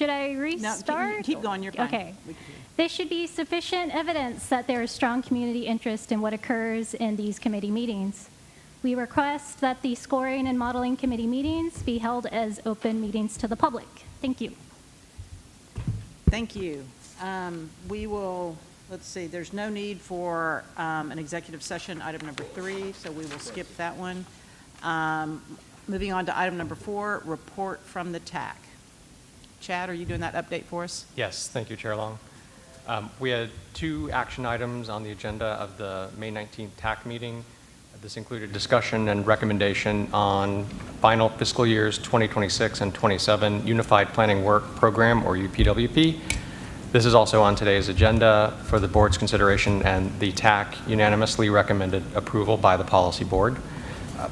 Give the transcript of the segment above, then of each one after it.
should I restart? No, keep going. You're fine. Okay. There should be sufficient evidence that there is strong community interest in what occurs in these committee meetings. We request that the scoring and modeling committee meetings be held as open meetings to the public. Thank you. Thank you. We will, let's see, there's no need for an executive session, item number 3, so we will skip that one. Moving on to item number 4, report from the TAC. Chad, are you doing that update for us? Yes, thank you, Chair Long. We had 2 action items on the agenda of the May 19th TAC meeting. This included discussion and recommendation on final fiscal years 2026 and 27 Unified Planning Work Program, or UPWP. This is also on today's agenda for the board's consideration, and the TAC unanimously recommended approval by the policy board.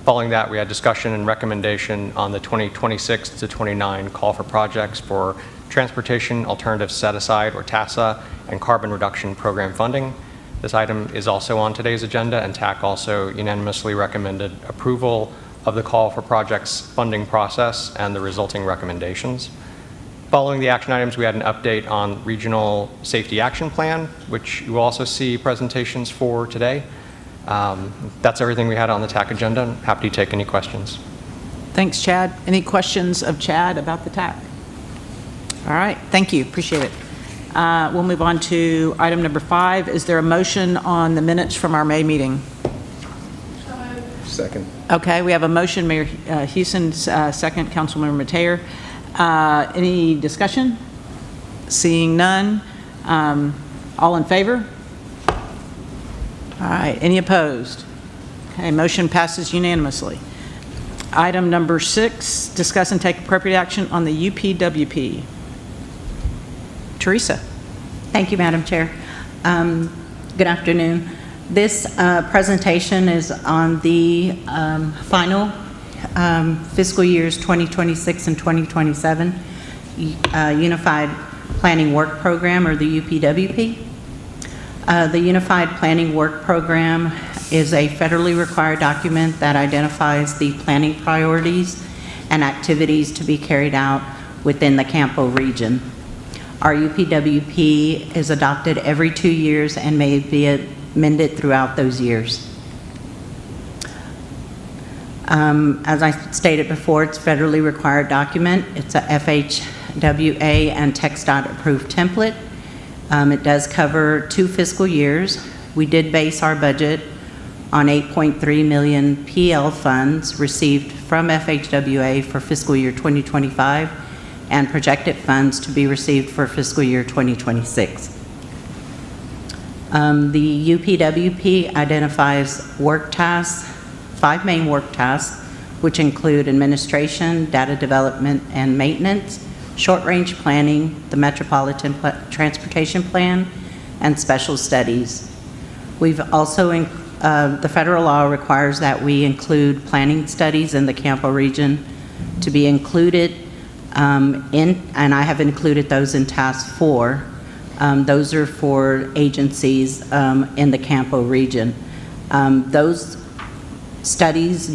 Following that, we had discussion and recommendation on the 2026 to 29 call for projects for Transportation Alternative Set Aside, or TASA, and Carbon Reduction Program funding. This item is also on today's agenda, and TAC also unanimously recommended approval of the call for projects funding process and the resulting recommendations. Following the action items, we had an update on Regional Safety Action Plan, which you will also see presentations for today. That's everything we had on the TAC agenda. I'm happy to take any questions. Thanks, Chad. Any questions of Chad about the TAC? All right, thank you, appreciate it. We'll move on to item number 5. Is there a motion on the minutes from our May meeting? Second. Okay, we have a motion, Mayor Houston, second, Councilmember Mateer. Any discussion? Seeing none. All in favor? All right, any opposed? Okay, motion passes unanimously. Item number 6, discuss and take appropriate action on the UPWP. Teresa. Thank you, Madam Chair. Good afternoon. This presentation is on the final fiscal years 2026 and 2027 Unified Planning Work Program, or the UPWP. The Unified Planning Work Program is a federally required document that identifies the planning priorities and activities to be carried out within the CAMPO region. Our UPWP is adopted every 2 years and may be amended throughout those years. As I stated before, it's a federally required document. It's a FHWA and TxDOT approved template. It does cover 2 fiscal years. We did base our budget on 8.3 million PL funds received from FHWA for fiscal year 2025 and projected funds to be received for fiscal year 2026. The UPWP identifies work tasks, 5 main work tasks, which include administration, data development and maintenance, short-range planning, the Metropolitan Transportation Plan, and special studies. We've also, the federal law requires that we include planning studies in the CAMPO region to be included and I have included those in task 4. Those are for agencies in the CAMPO region. Those studies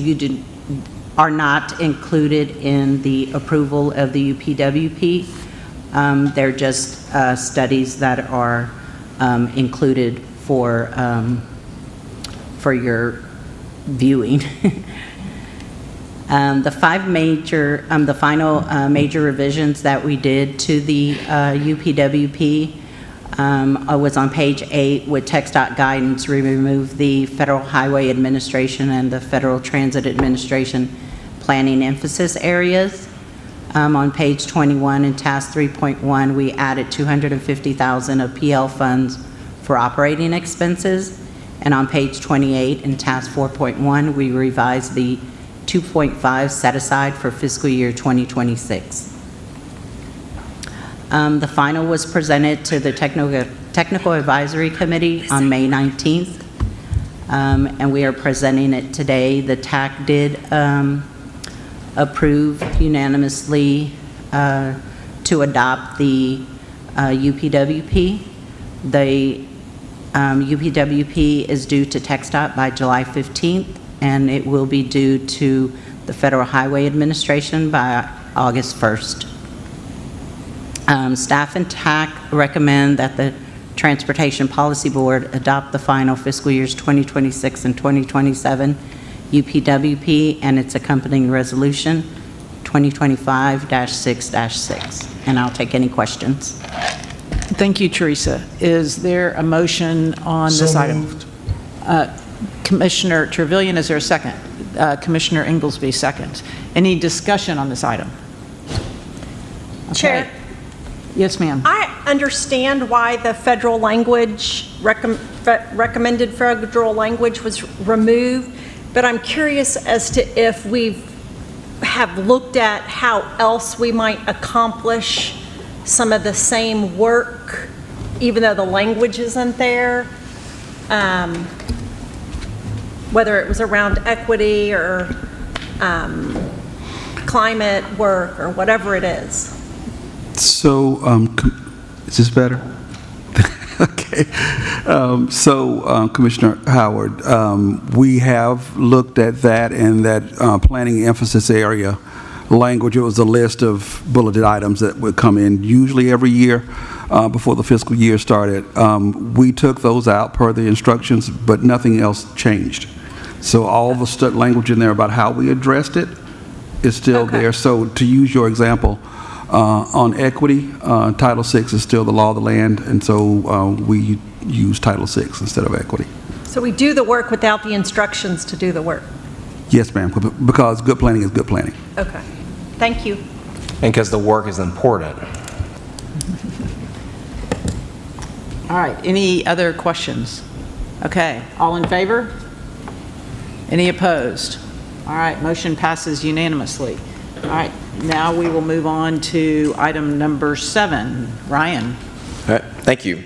are not included in the approval of the UPWP. They're just studies that are included for your viewing. The final major revisions that we did to the UPWP was on page 8 with TxDOT guidance. We removed the Federal Highway Administration and the Federal Transit Administration planning emphasis areas. On page 21 in task 3.1, we added $250,000 of PL funds for operating expenses. And on page 28 in task 4.1, we revised the 2.5 set aside for fiscal year 2026. The final was presented to the Technical Advisory Committee on May 19th, and we are presenting it today. The TAC did approve unanimously to adopt the UPWP. The UPWP is due to TxDOT by July 15th, and it will be due to the Federal Highway Administration by August 1st. Staff and TAC recommend that the Transportation Policy Board adopt the final fiscal years 2026 and 2027 UPWP and its accompanying resolution 2025-6-6. And I'll take any questions. Thank you, Teresa. Is there a motion on this item? Commissioner Trevelyan, is there a second? Commissioner Inglesby, second. Any discussion on this item? Okay. Chair, Yes, ma'am. I understand why the federal language, recommended federal language was removed, but I'm curious as to if we have looked at how else we might accomplish some of the same work, even though the language isn't there, whether it was around equity or climate work or whatever it is. So, is this better? Okay. Commissioner Howard, we have looked at that and that planning emphasis area language. It was a list of bulleted items that would come in usually every year before the fiscal year started. We took those out per the instructions, but nothing else changed. So all the language in there about how we addressed it is still there. So to use your example, on equity, Title VI is still the law of the land, and so we use Title VI instead of equity. So we do the work without the instructions to do the work? Yes, ma'am, because good planning is good planning. Okay. Thank you. And because the work is important. All right, any other questions? Okay, all in favor? Any opposed? All right, motion passes unanimously. All right, now we will move on to item number 7. Ryan. All right, thank you.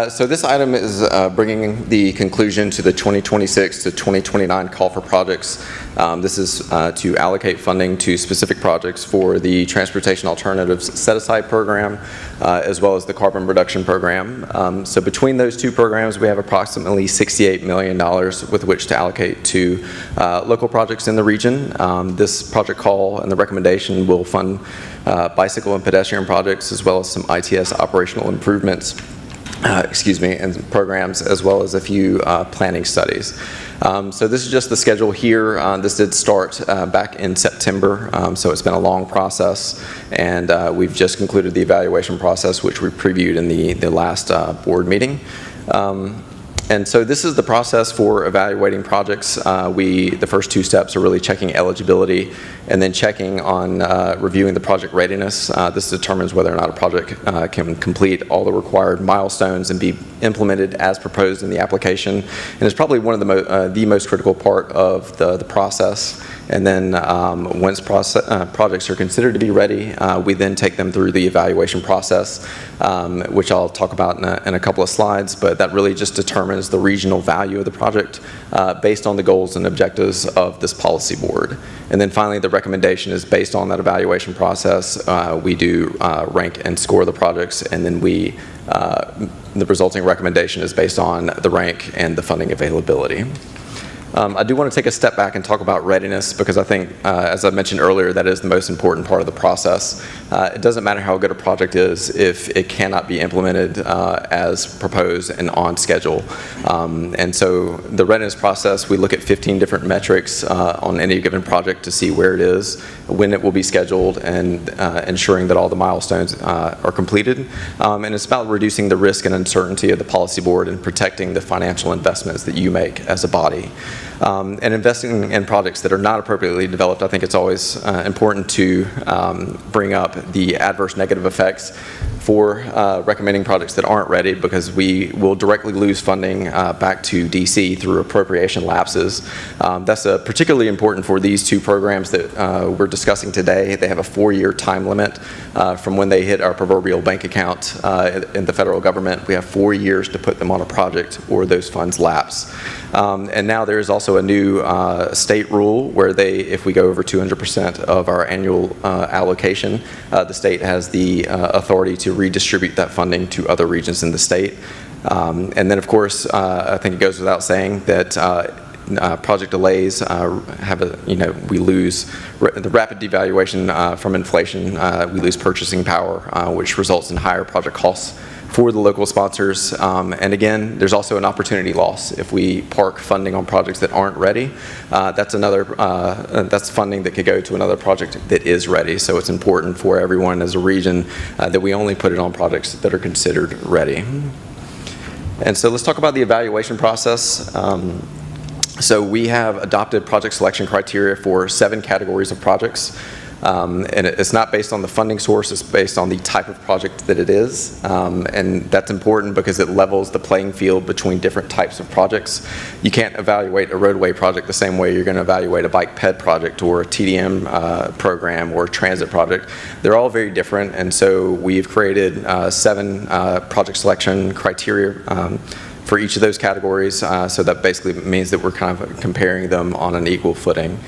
So this item is bringing the conclusion to the 2026 to 2029 call for projects. This is to allocate funding to specific projects for the Transportation Alternatives Set-Aside Program, as well as the Carbon Reduction Program. So between those two programs, we have approximately $68 million with which to allocate to local projects in the region. This project call and the recommendation will fund bicycle and pedestrian projects, as well as some ITS operational improvements. And programs, as well as a few planning studies. So this is just the schedule here. This did start back in September, so it's been a long process, and we've just concluded the evaluation process, which we previewed in the last board meeting. And so this is the process for evaluating projects. The first two steps are really checking eligibility and then checking on reviewing the project readiness. This determines whether or not a project can complete all the required milestones and be implemented as proposed in the application. And it's probably one of the most critical part of the process. And then once projects are considered to be ready, we then take them through the evaluation process, which I'll talk about in a couple of slides, but that really just determines the regional value of the project based on the goals and objectives of this policy board. And then finally, the recommendation is based on that evaluation process. We do rank and score the projects, and then the resulting recommendation is based on the rank and the funding availability. I do want to take a step back and talk about readiness, because I think, as I mentioned earlier, that is the most important part of the process. It doesn't matter how good a project is if it cannot be implemented as proposed and on schedule. And so the readiness process, we look at 15 different metrics on any given project to see where it is, when it will be scheduled, and ensuring that all the milestones are completed. And it's about reducing the risk and uncertainty of the policy board and protecting the financial investments that you make as a body. And investing in projects that are not appropriately developed, I think it's always important to bring up the adverse negative effects for recommending projects that aren't ready, because we will directly lose funding back to DC through appropriation lapses. That's particularly important for these two programs that we're discussing today. They have a 4-year time limit from when they hit our proverbial bank account in the federal government. We have 4 years to put them on a project or those funds lapse. And now there is also a new state rule where if we go over 200% of our annual allocation, the state has the authority to redistribute that funding to other regions in the state. And then, of course, I think it goes without saying that project delays we lose the rapid devaluation from inflation. We lose purchasing power, which results in higher project costs for the local sponsors. And again, there's also an opportunity loss. If we park funding on projects that aren't ready, that's funding that could go to another project that is ready. So it's important for everyone as a region that we only put it on projects that are considered ready. And so let's talk about the evaluation process. So we have adopted project selection criteria for 7 categories of projects. And it's not based on the funding source, it's based on the type of project that it is. And that's important because it levels the playing field between different types of projects. You can't evaluate a roadway project the same way you're going to evaluate a bike ped project or a TDM program or a transit project. They're all very different, and so we've created 7 project selection criteria for each of those categories. So that basically means that we're kind of comparing them on an equal footing.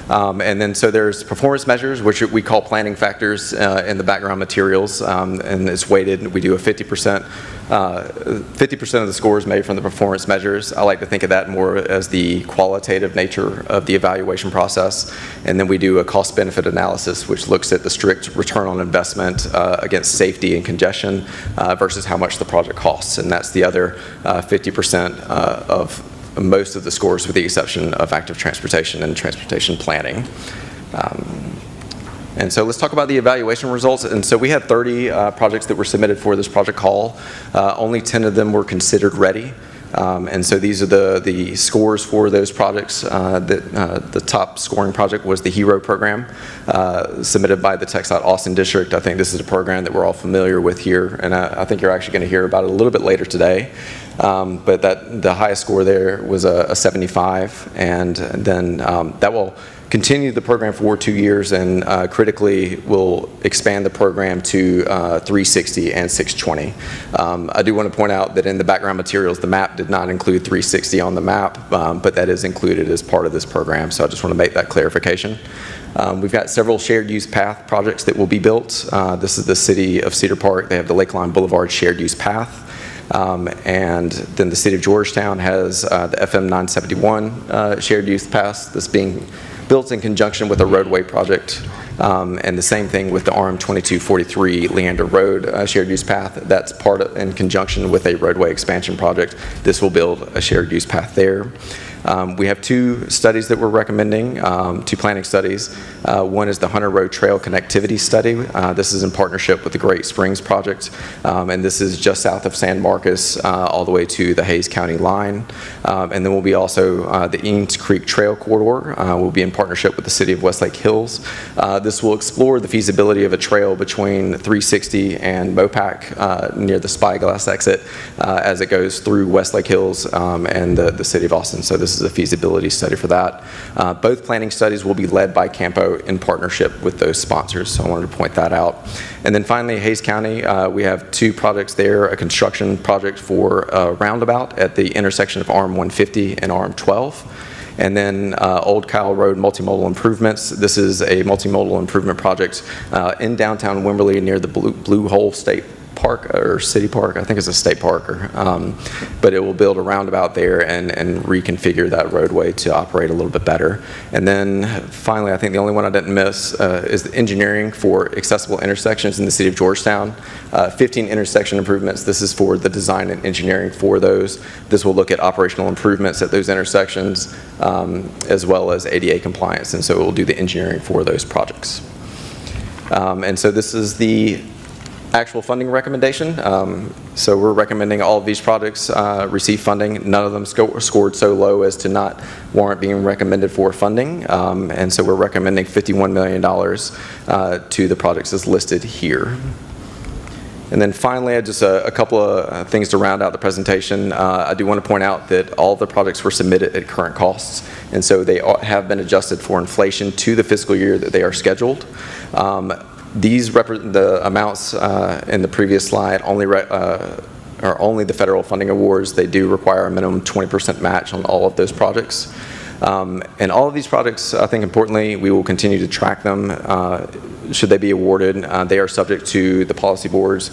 And then so there's performance measures, which we call planning factors in the background materials, and it's weighted. We do a 50% of the scores made from the performance measures. I like to think of that more as the qualitative nature of the evaluation process. And then we do a cost-benefit analysis, which looks at the strict return on investment against safety and congestion versus how much the project costs. And that's the other 50% of most of the scores, with the exception of active transportation and transportation planning. And so let's talk about the evaluation results. And so we had 30 projects that were submitted for this project call. Only 10 of them were considered ready. And so these are the scores for those projects. The top scoring project was the HERO program, submitted by the TxDOT Austin District. I think this is a program that we're all familiar with here, and I think you're actually going to hear about it a little bit later today. But the highest score there was a 75, and then that will continue the program for 2 years, and critically will expand the program to 360 and 620. I do want to point out that in the background materials, the map did not include 360 on the map, but that is included as part of this program, so I just want to make that clarification. We've got several shared use path projects that will be built. This is the city of Cedar Park. They have the Lakeline Boulevard shared use path. And then the city of Georgetown has the FM 971 shared use path that's being built in conjunction with a roadway project. And the same thing with the RM 2243 Leander Road shared use path. That's part of, in conjunction with a roadway expansion project. This will build a shared use path there. We have 2 studies that we're recommending, 2 planning studies. One is the Hunter Road Trail Connectivity Study. This is in partnership with the Great Springs Project, and this is just south of San Marcos all the way to the Hays County line. And then will be also the Eanes Creek Trail Corridor. Will be in partnership with the city of Westlake Hills. This will explore the feasibility of a trail between 360 and Mopac near the Spyglass exit as it goes through Westlake Hills and the city of Austin. So this is a feasibility study for that. Both planning studies will be led by CAMPO in partnership with those sponsors, so I wanted to point that out. And then finally, Hays County, we have 2 projects there, a construction project for a roundabout at the intersection of RM 150 and RM 12. And then Old Kyle Road multimodal improvements. This is a multimodal improvement project in downtown Wimberley near the Blue Hole State Park or City Park. I think it's a state park, but it will build a roundabout there and reconfigure that roadway to operate a little bit better. And then finally, I think the only one I didn't miss is the engineering for accessible intersections in the city of Georgetown. 15 intersection improvements. This is for the design and engineering for those. This will look at operational improvements at those intersections as well as ADA compliance, and so it will do the engineering for those projects. And so this is the actual funding recommendation. So we're recommending all of these projects receive funding. None of them scored so low as to not warrant being recommended for funding. And so we're recommending $51 million to the projects as listed here. And then finally, just a couple of things to round out the presentation. I do want to point out that all of the projects were submitted at current costs, and so they have been adjusted for inflation to the fiscal year that they are scheduled. The amounts in the previous slide are only the federal funding awards. They do require a minimum 20% match on all of those projects. And all of these projects, I think importantly, we will continue to track them should they be awarded. They are subject to the policy board's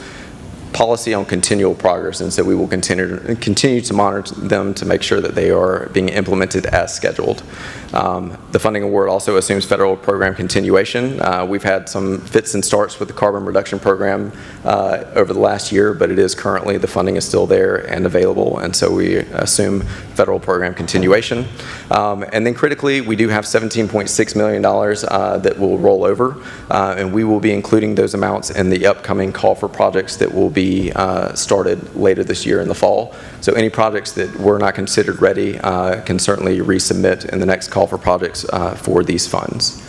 policy on continual progress, and so we will continue to monitor them to make sure that they are being implemented as scheduled. The funding award also assumes federal program continuation. We've had some fits and starts with the carbon reduction program over the last year, but it is currently, the funding is still there and available, and so we assume federal program continuation. And then critically, we do have $17.6 million that will roll over, and we will be including those amounts in the upcoming call for projects that will be started later this year in the fall. So any projects that were not considered ready can certainly resubmit in the next call for projects for these funds.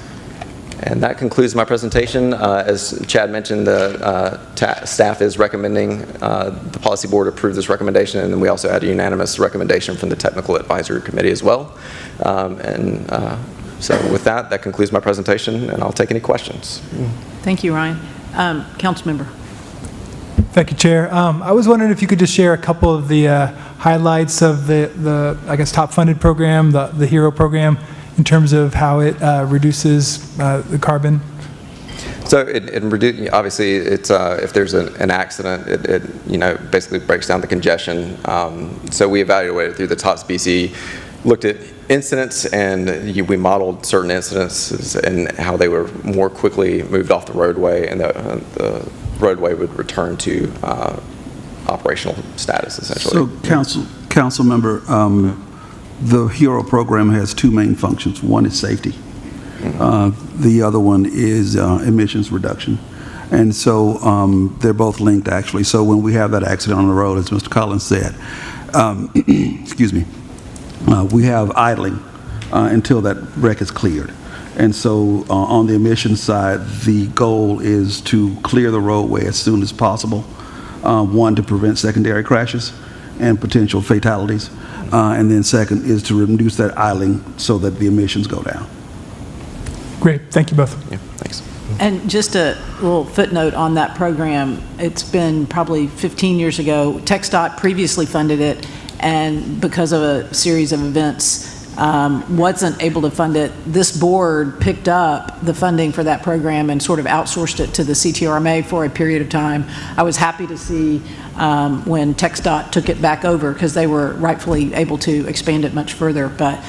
And that concludes my presentation. As Chad mentioned, the staff is recommending the policy board approve this recommendation, and then we also had a unanimous recommendation from the technical advisory committee as well. So with that, that concludes my presentation, and I'll take any questions. Thank you, Ryan. Councilmember. Thank you, Chair. I was wondering if you could just share a couple of the highlights of the I guess, top funded program, the HERO program, in terms of how it reduces the carbon. So obviously, it's if there's an accident, it basically breaks down the congestion. So we evaluated through the top species, looked at incidents, and we modeled certain incidents and how they were more quickly moved off the roadway, and the roadway would return to operational status, essentially. So, council member, the HERO program has two main functions. One is safety. The other one is emissions reduction. And so they're both linked, actually. So when we have that accident on the road, as Mr. Collins said, excuse me, we have idling until that wreck is cleared. And so on the emissions side, the goal is to clear the roadway as soon as possible. One, to prevent secondary crashes and potential fatalities. And then second is to reduce that idling so that the emissions go down. Great. Thank you both. Yeah, thanks. And just a little footnote on that program, it's been probably 15 years ago. TxDOT previously funded it, and because of a series of events, wasn't able to fund it. This board picked up the funding for that program and sort of outsourced it to the CTRMA for a period of time. I was happy to see when TxDOT took it back over, because they were rightfully able to expand it much further. But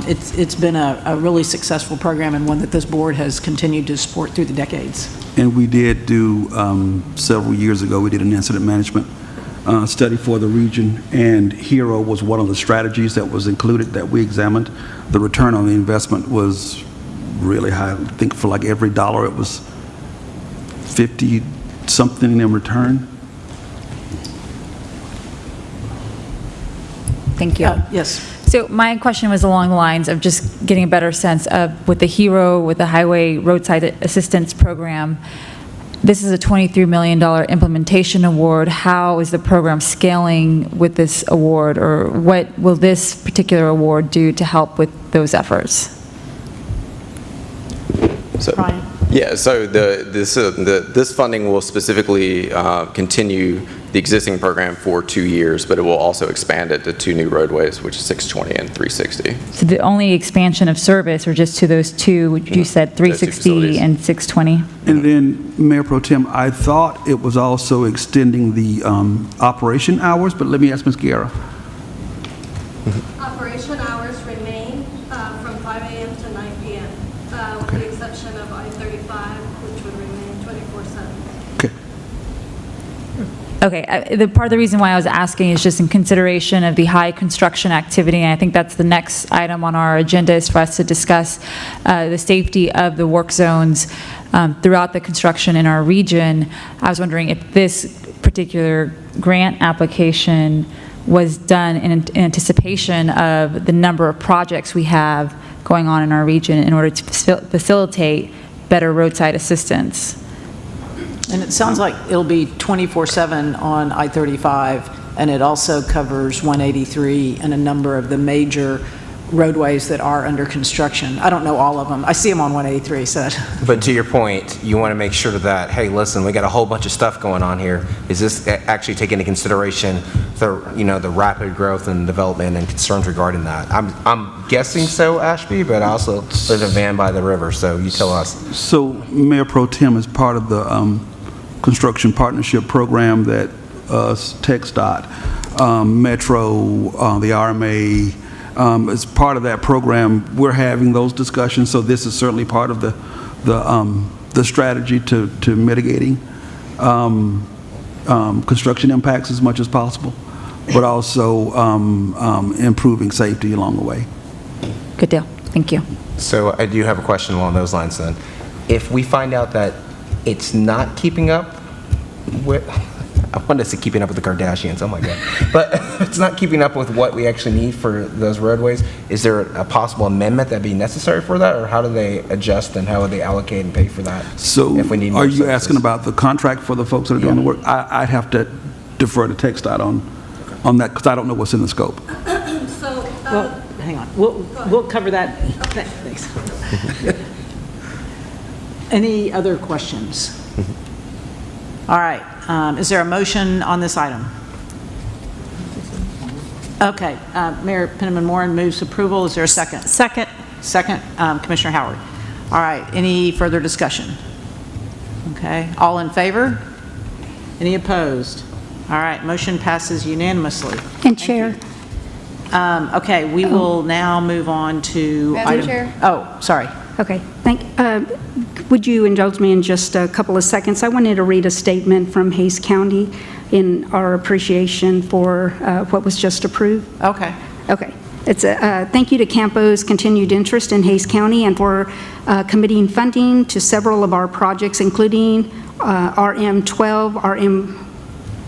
it's been a really successful program, and one that this board has continued to support through the decades. And we did do, several years ago, we did an incident management study for the region, and HERO was one of the strategies that was included that we examined. The return on the investment was really high. I think for like every dollar it was 50 something in return. Thank you. Yes. So my question was along the lines of just getting a better sense of, with the HERO, with the Highway Roadside Assistance Program, this is a $23 million implementation award. How is the program scaling with this award, or what will this particular award do to help with those efforts? So, Brian? yeah, so this funding will specifically continue the existing program for 2 years, but it will also expand it to 2 new roadways, which is 620 and 360. So the only expansion of service, or just to those two, you said 360 and 620? And then, Mayor Pro Tem, I thought it was also extending the operation hours, but let me ask Ms. Guerra. Operation hours remain from 5 a.m. to 9 p.m., with the exception of I-35, which would remain 24/7. Okay. Okay, the part of the reason why I was asking is just in consideration of the high construction activity, and I think that's the next item on our agenda, is for us to discuss the safety of the work zones throughout the construction in our region. I was wondering if this particular grant application was done in anticipation of the number of projects we have going on in our region in order to facilitate better roadside assistance. And it sounds like it'll be 24/7 on I-35, and it also covers 183 and a number of the major roadways that are under construction. I don't know all of them. I see them on 183, so. But to your point, you want to make sure that, hey, listen, we got a whole bunch of stuff going on here. Is this actually taking into consideration the rapid growth and development and concerns regarding that? I'm guessing so, Ashby, but also there's a van by the river, so you tell us. So, Mayor Pro Tem, as part of the construction partnership program that TxDOT, Metro, the RMA, as part of that program, we're having those discussions. So this is certainly part of the strategy to mitigating construction impacts as much as possible, but also improving safety along the way. Good deal. Thank you. So I do have a question along those lines then. If we find out that it's not keeping up with, I wanted to say keeping up with the Kardashians, oh my God. But if it's not keeping up with what we actually need for those roadways, is there a possible amendment that'd be necessary for that? Or how do they adjust and how would they allocate and pay for that? So if we need more are you services? asking about the contract for the folks that are doing the work? I'd have to defer to TxDOT on that because I don't know what's in the scope. So, Well, hang on. We'll cover that. Thanks. Any other questions? All right. Is there a motion on this item? Okay. Mayor Penniman-Moran moves approval. Is there a second? Second. Second, Commissioner Howard. All right. Any further discussion? Okay. All in favor? Any opposed? All right. Motion passes unanimously. And Chair. Okay. We will now move on to Madam item. Chair? Oh, sorry. Okay, would you indulge me in just a couple of seconds? I wanted to read a statement from Hays County in our appreciation for what was just approved. Okay. Okay. It's thank you to CAMPO's continued interest in Hays County and for committing funding to several of our projects, including RM12,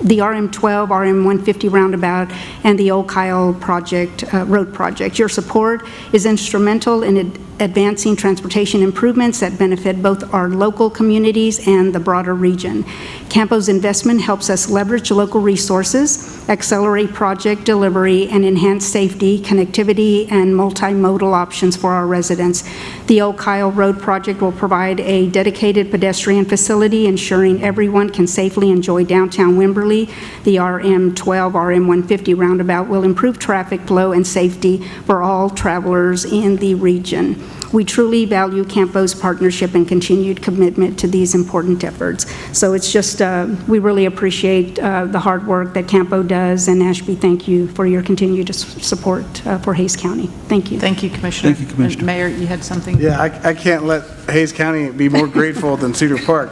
the RM12, RM150 roundabout, and the Old Kyle project, road project. Your support is instrumental in advancing transportation improvements that benefit both our local communities and the broader region. CAMPO's investment helps us leverage local resources, accelerate project delivery, and enhance safety, connectivity, and multimodal options for our residents. The Old Kyle Road project will provide a dedicated pedestrian facility, ensuring everyone can safely enjoy downtown Wimberley. The RM12, RM150 roundabout will improve traffic flow and safety for all travelers in the region. We truly value CAMPO's partnership and continued commitment to these important efforts. So it's just, we really appreciate the hard work that CAMPO does, and Ashby, thank you for your continued support for Hays County. Thank you. Thank you, Commissioner. Thank you, Commissioner. And Mayor, you had something? Yeah, I can't let Hays County be more grateful than Cedar Park.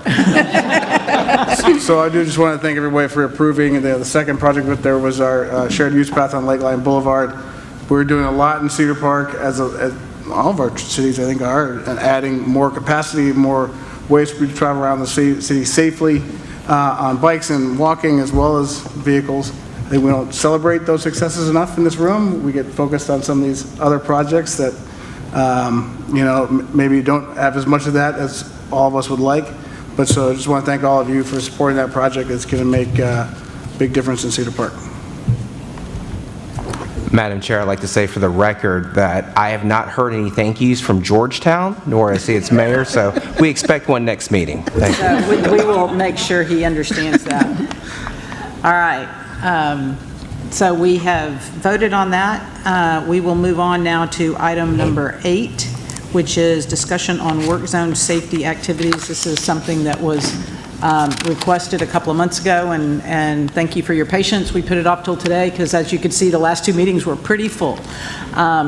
So I do just want to thank everybody for approving. The second project that there was our shared use path on Lakeline Boulevard. We're doing a lot in Cedar Park, as all of our cities, I think, are, and adding more capacity, more ways for you to travel around the city safely on bikes and walking, as well as vehicles. I think we don't celebrate those successes enough in this room. We get focused on some of these other projects that, you know, maybe don't have as much of that as all of us would like. But so I just want to thank all of you for supporting that project. It's going to make a big difference in Cedar Park. Madam Chair, I'd like to say for the record that I have not heard any thank yous from Georgetown, nor I see its mayor, so we expect one next meeting. Thank you. We will make sure he understands that. All right. So we have voted on that. We will move on now to item number 8, which is discussion on work zone safety activities. This is something that was requested a couple of months ago, and thank you for your patience. We put it off till today because, as you can see, the last 2 meetings were pretty full.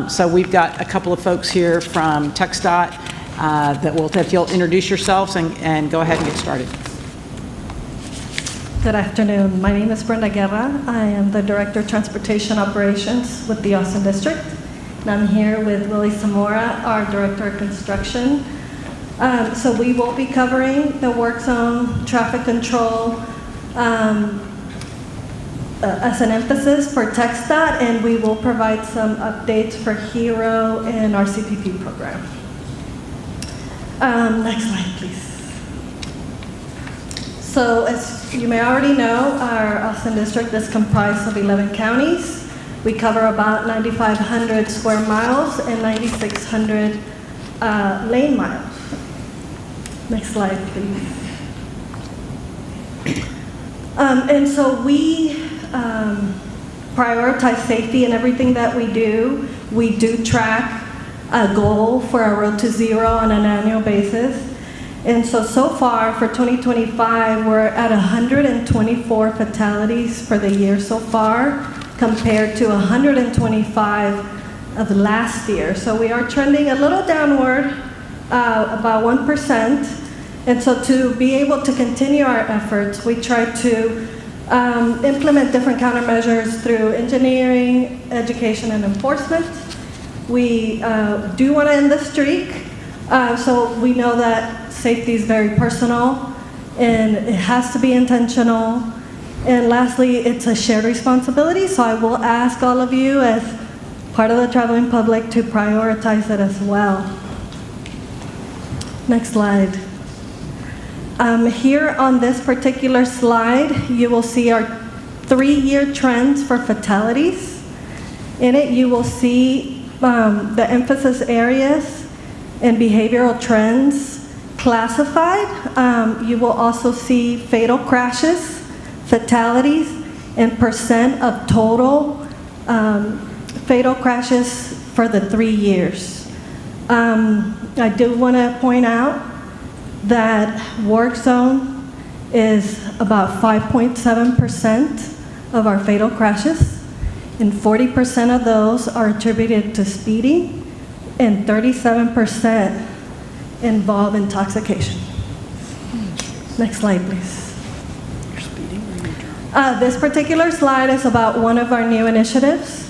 So we've got a couple of folks here from TxDOT that will, if you'll introduce yourselves and go ahead and get started. Good afternoon. My name is Brenda Guerra. I am the Director of Transportation Operations with the Austin District. And I'm here with Willie Zamora, our Director of Construction. So we will be covering the work zone, traffic control as an emphasis for TxDOT, and we will provide some updates for HERO and our CPP program. Next slide, please. So as you may already know, our Austin District is comprised of 11 counties. We cover about 9,500 square miles and 9,600 lane miles. Next slide, please. And so we prioritize safety in everything that we do. We do track a goal for our Road to Zero on an annual basis. And so far for 2025, we're at 124 fatalities for the year so far, compared to 125 of last year. So we are trending a little downward, about 1%. And so to be able to continue our efforts, we try to implement different countermeasures through engineering, education, and enforcement. We do want to end the streak, so we know that safety is very personal, and it has to be intentional. And lastly, it's a shared responsibility, so I will ask all of you as part of the traveling public to prioritize it as well. Next slide. Here on this particular slide, you will see our 3-year trends for fatalities. In it, you will see the emphasis areas and behavioral trends classified. You will also see fatal crashes, fatalities, and percent of total fatal crashes for the 3 years. I do want to point out that work zone is about 5.7% of our fatal crashes, and 40% of those are attributed to speeding, and 37% involve intoxication. Next slide, please. This particular slide is about one of our new initiatives.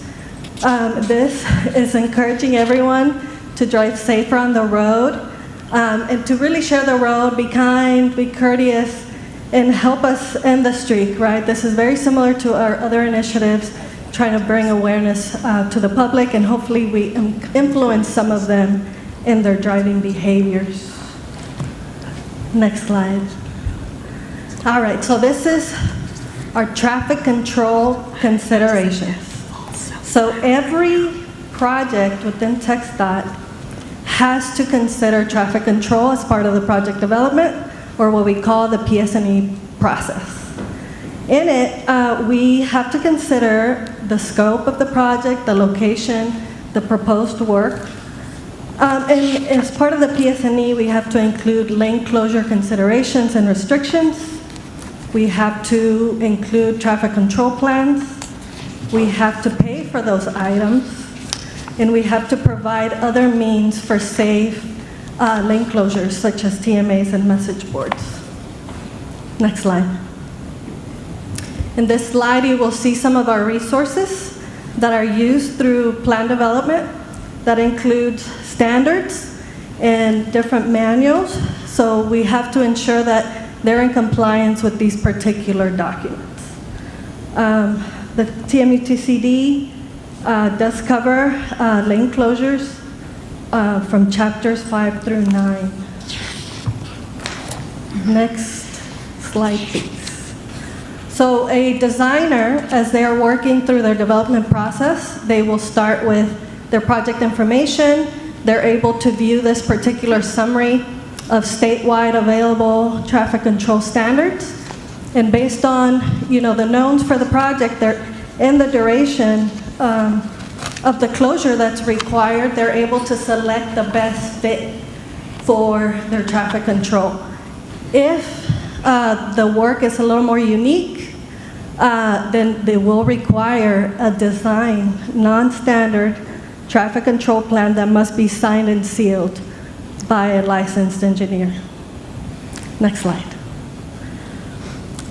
This is encouraging everyone to drive safer on the road, and to really share the road, be kind, be courteous, and help us end the streak, right? This is very similar to our other initiatives, trying to bring awareness to the public, and hopefully we influence some of them in their driving behaviors. Next slide. All right, so this is our traffic control considerations. So every project within TxDOT has to consider traffic control as part of the project development, or what we call the PS&E process. In it, we have to consider the scope of the project, the location, the proposed work. And as part of the PS&E, we have to include lane closure considerations and restrictions. We have to include traffic control plans. We have to pay for those items. And we have to provide other means for safe lane closures, such as TMAs and message boards. Next slide. In this slide, you will see some of our resources that are used through plan development. That includes standards and different manuals. So we have to ensure that they're in compliance with these particular documents. The TMUTCD does cover lane closures from chapters 5 through 9. Next slide, please. So a designer, as they are working through their development process, they will start with their project information. They're able to view this particular summary of statewide available traffic control standards. And based on, the knowns for the project, and the duration of the closure that's required, they're able to select the best fit for their traffic control. If the work is a little more unique, then they will require a design, non-standard traffic control plan that must be signed and sealed by a licensed engineer. Next slide.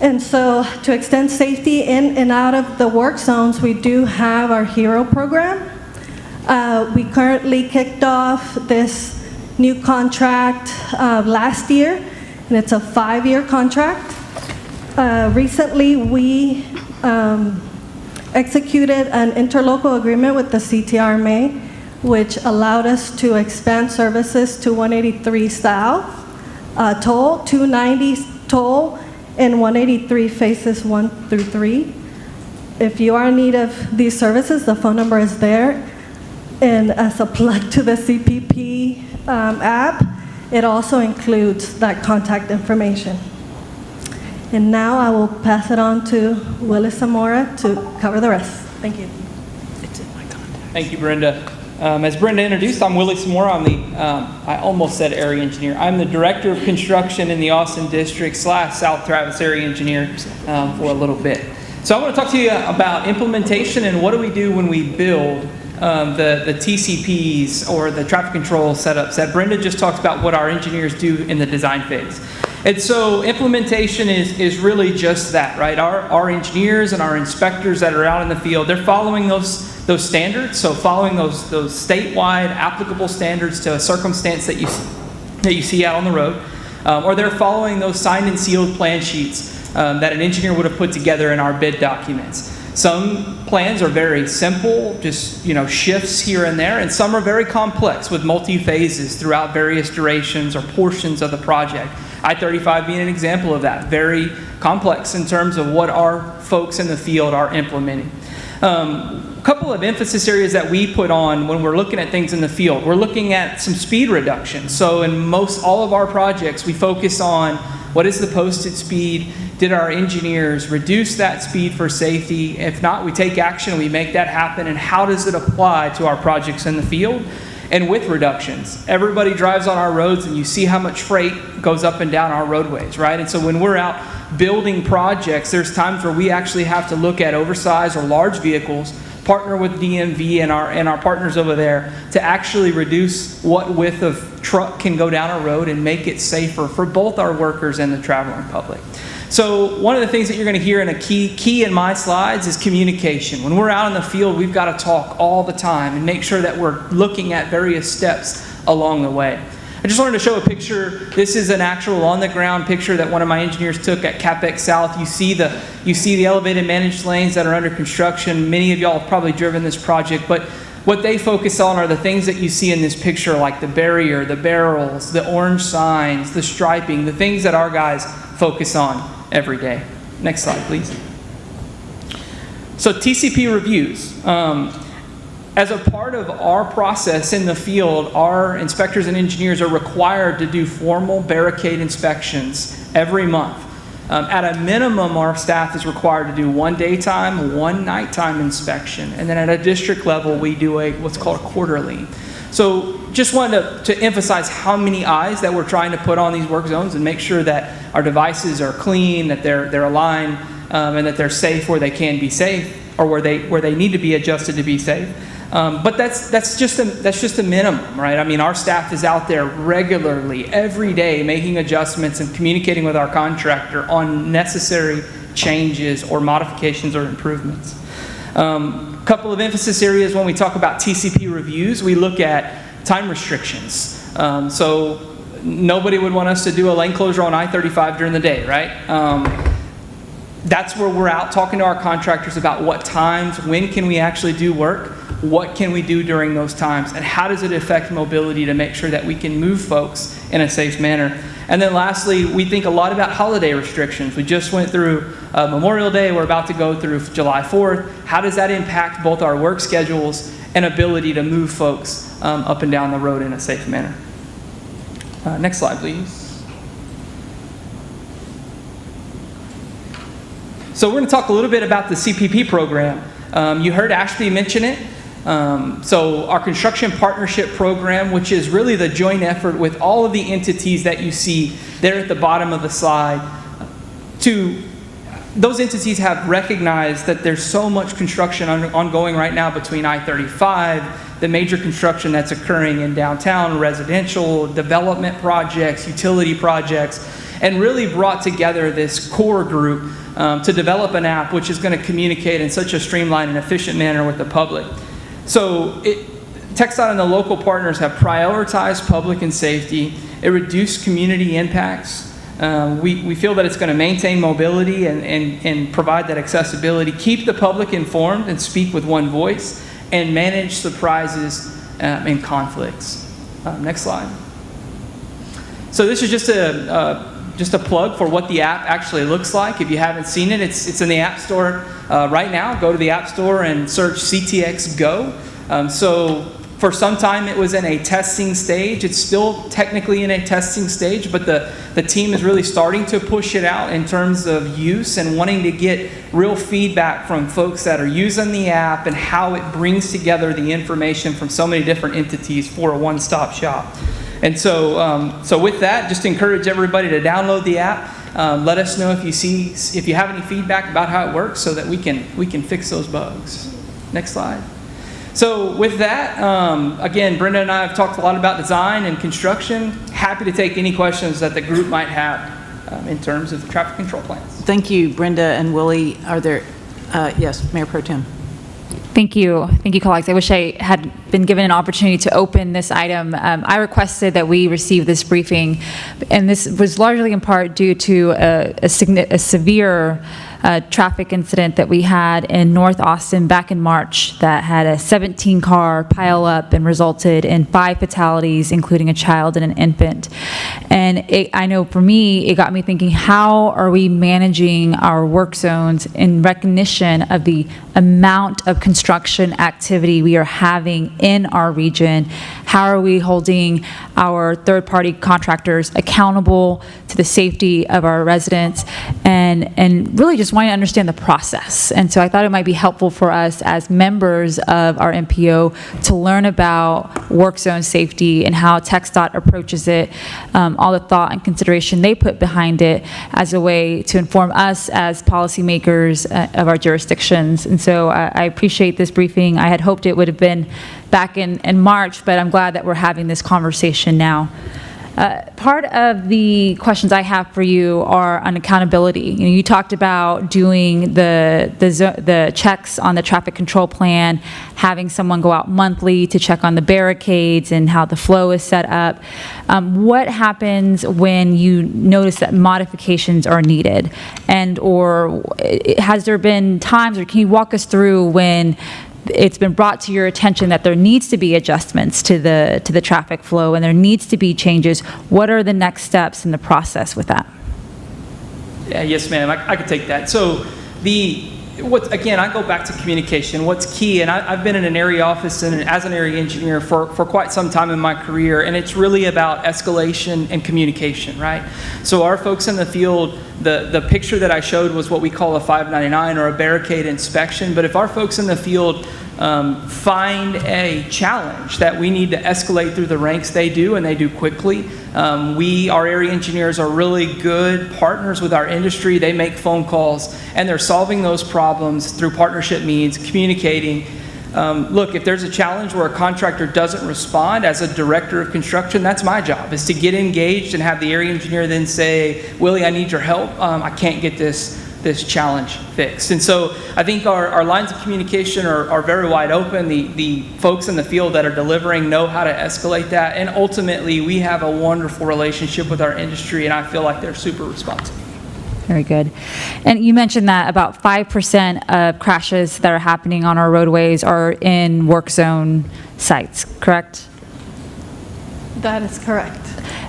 And so to extend safety in and out of the work zones, we do have our HERO program. We currently kicked off this new contract last year, and it's a 5-year contract. Recently, we executed an interlocal agreement with the CTRMA, which allowed us to expand services to 183 South toll, 290 toll, and 183 phases 1 through 3. If you are in need of these services, the phone number is there. And as a plug to the CPP app, it also includes that contact information. And now I will pass it on to Willis Zamora to cover the rest. Thank you. Thank you, Brenda. As Brenda introduced, I'm Willie Samora. I'm the, I almost said area engineer. I'm the Director of Construction in the Austin District / South Travis area engineer for a little bit. So I want to talk to you about implementation and what do we do when we build the TCPs or the traffic control setups that Brenda just talked about, what our engineers do in the design phase. And so implementation is really just that, right? Our engineers and our inspectors that are out in the field, they're following those standards, so following those statewide applicable standards to a circumstance that you see out on the road, or they're following those signed and sealed plan sheets that an engineer would have put together in our bid documents. Some plans are very simple, just shifts here and there, and some are very complex with multi-phases throughout various durations or portions of the project. I-35 being an example of that, very complex in terms of what our folks in the field are implementing. A couple of emphasis areas that we put on when we're looking at things in the field. We're looking at some speed reduction. So in all of our projects, we focus on what is the posted speed. Did our engineers reduce that speed for safety? If not, we take action, we make that happen, and how does it apply to our projects in the field? And with reductions, everybody drives on our roads and you see how much freight goes up and down our roadways, right? And so when we're out building projects, there's times where we actually have to look at oversized or large vehicles, partner with DMV and our partners over there to actually reduce what width of truck can go down a road and make it safer for both our workers and the traveling public. So one of the things that you're going to hear in a key in my slides is communication. When we're out in the field, we've got to talk all the time and make sure that we're looking at various steps along the way. I just wanted to show a picture. This is an actual on-the-ground picture that one of my engineers took at CapEx South. You see the elevated managed lanes that are under construction. Many of y'all have probably driven this project, but what they focus on are the things that you see in this picture, like the barrier, the barrels, the orange signs, the striping, the things that our guys focus on every day. Next slide, please. So TCP reviews. As a part of our process in the field, our inspectors and engineers are required to do formal barricade inspections every month. At a minimum, our staff is required to do one daytime, one nighttime inspection. And then at a district level, we do what's called a quarterly. So just wanted to emphasize how many eyes that we're trying to put on these work zones and make sure that our devices are clean, that they're aligned, and that they're safe where they can be safe, or where they need to be adjusted to be safe. But that's just a minimum, right? I mean, our staff is out there regularly, every day, making adjustments and communicating with our contractor on necessary changes or modifications or improvements. Couple of emphasis areas when we talk about TCP reviews, we look at time restrictions. So nobody would want us to do a lane closure on I-35 during the day, right? That's where we're out talking to our contractors about what times, when can we actually do work, what can we do during those times, and how does it affect mobility to make sure that we can move folks in a safe manner. And then lastly, we think a lot about holiday restrictions. We just went through Memorial Day, we're about to go through July 4th. How does that impact both our work schedules and ability to move folks up and down the road in a safe manner? Next slide, please. So we're going to talk a little bit about the CPP program. You heard Ashley mention it. So our construction partnership program, which is really the joint effort with all of the entities that you see there at the bottom of the slide, those entities have recognized that there's so much construction ongoing right now between I-35, the major construction that's occurring in downtown, residential, development projects, utility projects, and really brought together this core group to develop an app which is going to communicate in such a streamlined and efficient manner with the public. So TxDOT and the local partners have prioritized public and safety. It reduced community impacts. We feel that it's going to maintain mobility and provide that accessibility, keep the public informed and speak with one voice, and manage surprises and conflicts. Next slide. So this is just a plug for what the app actually looks like. If you haven't seen it, it's in the App Store right now. Go to the App Store and search CTX Go. So For some time, it was in a testing stage. It's still technically in a testing stage, but the team is really starting to push it out in terms of use and wanting to get real feedback from folks that are using the app and how it brings together the information from so many different entities for a one-stop shop. And so with that, just encourage everybody to download the app. Let us know if you have any feedback about how it works so that we can fix those bugs. Next slide. So with that, again, Brenda and I have talked a lot about design and construction. Happy to take any questions that the group might have in terms of the traffic control plans. Thank you, Brenda and Willie. Are there, yes, Mayor Pro Tem. Thank you, colleagues. I wish I had been given an opportunity to open this item. I requested that we receive this briefing, and this was largely in part due to a severe traffic incident that we had in North Austin back in March that had a 17-car pile up and resulted in 5 fatalities, including a child and an infant. And I know for me, it got me thinking, how are we managing our work zones in recognition of the amount of construction activity we are having in our region? How are we holding our third-party contractors accountable to the safety of our residents, and really just wanting to understand the process? And so I thought it might be helpful for us as members of our MPO to learn about work zone safety and how TxDOT approaches it, all the thought and consideration they put behind it as a way to inform us as policymakers of our jurisdictions. And so I appreciate this briefing. I had hoped it would have been back in March, but I'm glad that we're having this conversation now. Part of the questions I have for you are on accountability. You know, you talked about doing the checks on the traffic control plan, having someone go out monthly to check on the barricades and how the flow is set up. What happens when you notice that modifications are needed? And or has there been times, or can you walk us through when it's been brought to your attention that there needs to be adjustments to the traffic flow and there needs to be changes? What are the next steps in the process with that? Yeah, yes, ma'am. I could take that. So again, I go back to communication. What's key, and I've been in an area office and as an area engineer for quite some time in my career, and it's really about escalation and communication, right? So our folks in the field, the picture that I showed was what we call a 599 or a barricade inspection, but if our folks in the field find a challenge that we need to escalate through the ranks, they do, and they do quickly. Our area engineers are really good partners with our industry. They make phone calls, and they're solving those problems through partnership means, communicating. Look, if there's a challenge where a contractor doesn't respond, as a director of construction, that's my job, is to get engaged and have the area engineer then say, Willie, I need your help. I can't get this challenge fixed. And so I think our lines of communication are very wide open. The folks in the field that are delivering know how to escalate that. And ultimately, we have a wonderful relationship with our industry, and I feel like they're super responsive. Very good. And you mentioned that about 5% of crashes that are happening on our roadways are in work zone sites, correct? That is correct.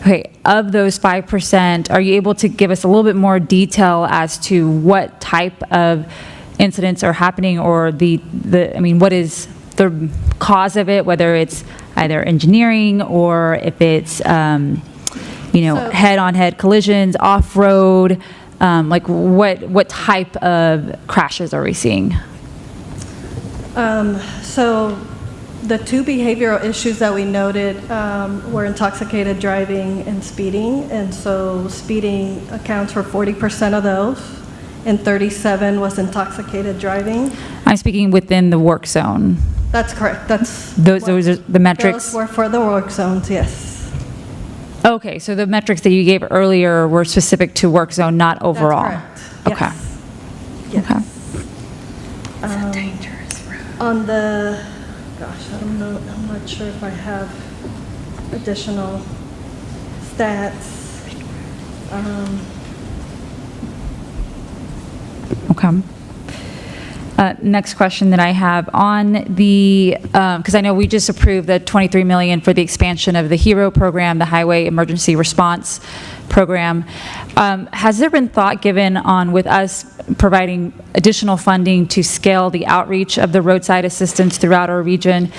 Okay, of those 5%, are you able to give us a little bit more detail as to what type of incidents are happening, or what is the cause of it, whether it's either engineering or if it's, head-on-head collisions, off-road, what type of crashes are we seeing? So the 2 behavioral issues that we noted were intoxicated driving and speeding, and so speeding accounts for 40% of those, and 37 was intoxicated driving. I'm speaking within the work zone. That's correct. Those are the metrics? Those were for the work zones, yes. Okay, so the metrics that you gave earlier were specific to work zone, not overall? That's correct. Okay. Yes. Okay. It's a dangerous road. On the, gosh, I don't know, I'm not sure if I have additional stats. Okay. Next question that I have on the, because I know we just approved the $23 million for the expansion of the HERO program, the Highway Emergency Response Program. Has there been thought given on, with us providing additional funding to scale the outreach of the roadside assistance throughout our region?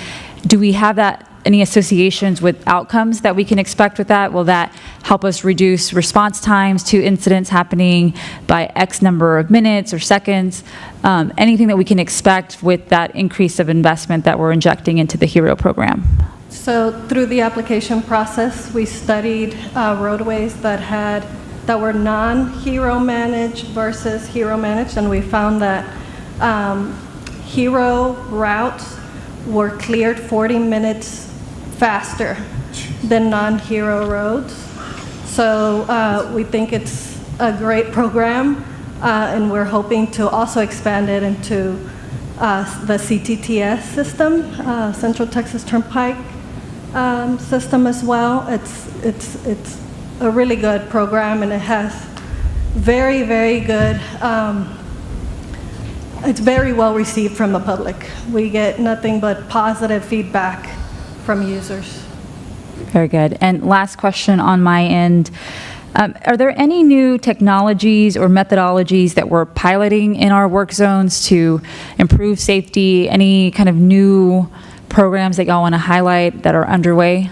do we have any associations with outcomes that we can expect with that? Will that help us reduce response times to incidents happening by X number of minutes or seconds? Anything that we can expect with that increase of investment that we're injecting into the HERO program? So through the application process, we studied roadways that were non-HERO managed versus HERO managed, and we found that HERO routes were cleared 40 minutes faster than non-HERO roads. So we think it's a great program, and we're hoping to also expand it into the CTTS system, Central Texas Turnpike system as well. It's a really good program, and it has very, very good, it's very well received from the public. We get nothing but positive feedback from users. Very good. And last question on my end. Are there any new technologies or methodologies that we're piloting in our work zones to improve safety? Any kind of new programs that y'all want to highlight that are underway?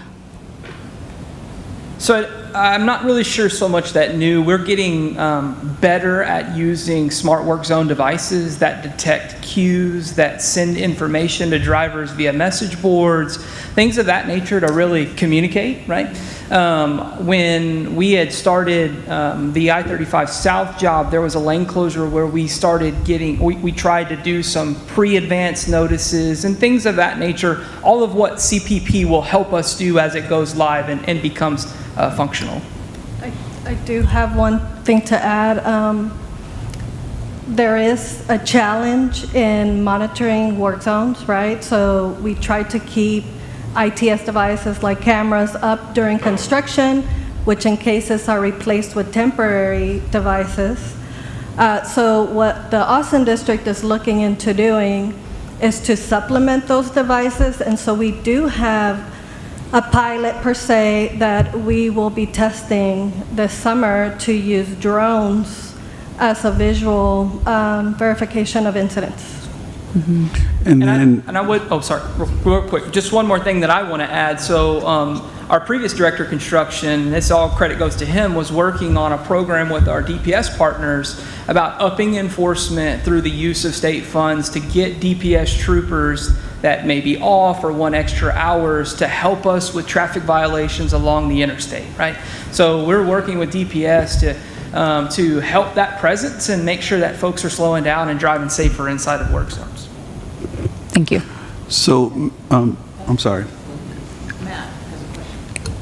So I'm not really sure so much that new. We're getting better at using smart work zone devices that detect cues, that send information to drivers via message boards, things of that nature to really communicate, right? When we had started the I-35 South job, there was a lane closure where we started getting, we tried to do some pre-advance notices and things of that nature, all of what CPP will help us do as it goes live and becomes functional. I do have one thing to add. There is a challenge in monitoring work zones, right? So we try to keep ITS devices like cameras up during construction, which in cases are replaced with temporary devices. So what the Austin District is looking into doing is to supplement those devices, and so we do have a pilot per se that we will be testing this summer to use drones as a visual verification of incidents. Mm-hmm. And I would, oh, sorry, real quick, just one more thing that I want to add. So our previous director of construction, this all credit goes to him, was working on a program with our DPS partners about upping enforcement through the use of state funds to get DPS troopers that may be off or want extra hours to help us with traffic violations along the interstate, right? So we're working with DPS to help that presence and make sure that folks are slowing down and driving safer inside of work zones. Thank you. So, I'm sorry.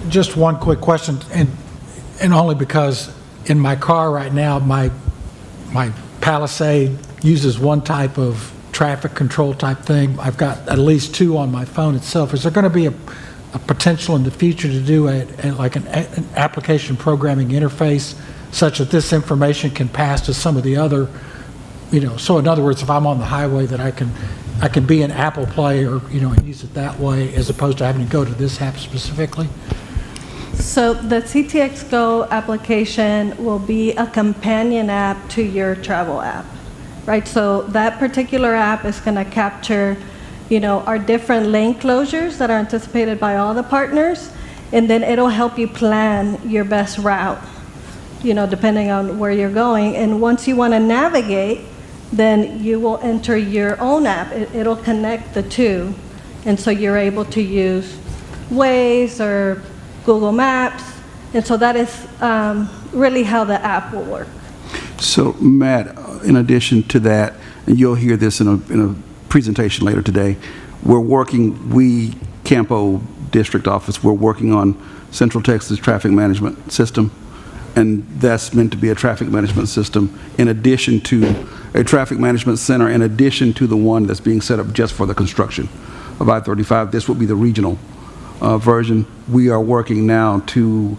Just one quick question, and only because in my car right now, my Palisade uses one type of traffic control type thing. I've got at least two on my phone itself. Is there going to be a potential in the future to do like an application programming interface such that this information can pass to some of the other, so in other words, if I'm on the highway, that I can be in Apple Play or, and use it that way as opposed to having to go to this app specifically? So the CTX Go application will be a companion app to your travel app, right? So that particular app is going to capture, our different lane closures that are anticipated by all the partners, and then it'll help you plan your best route, depending on where you're going. And once you want to navigate, then you will enter your own app. It'll connect the two, and so you're able to use Waze or Google Maps, and so that is really how the app will work. So, Matt, in addition to that, and you'll hear this in a presentation later today, we, CAMPO District Office, we're working on Central Texas Traffic Management System, and that's meant to be a traffic management system in addition to a traffic management center, in addition to the one that's being set up just for the construction of I-35. This will be the regional version. We are working now to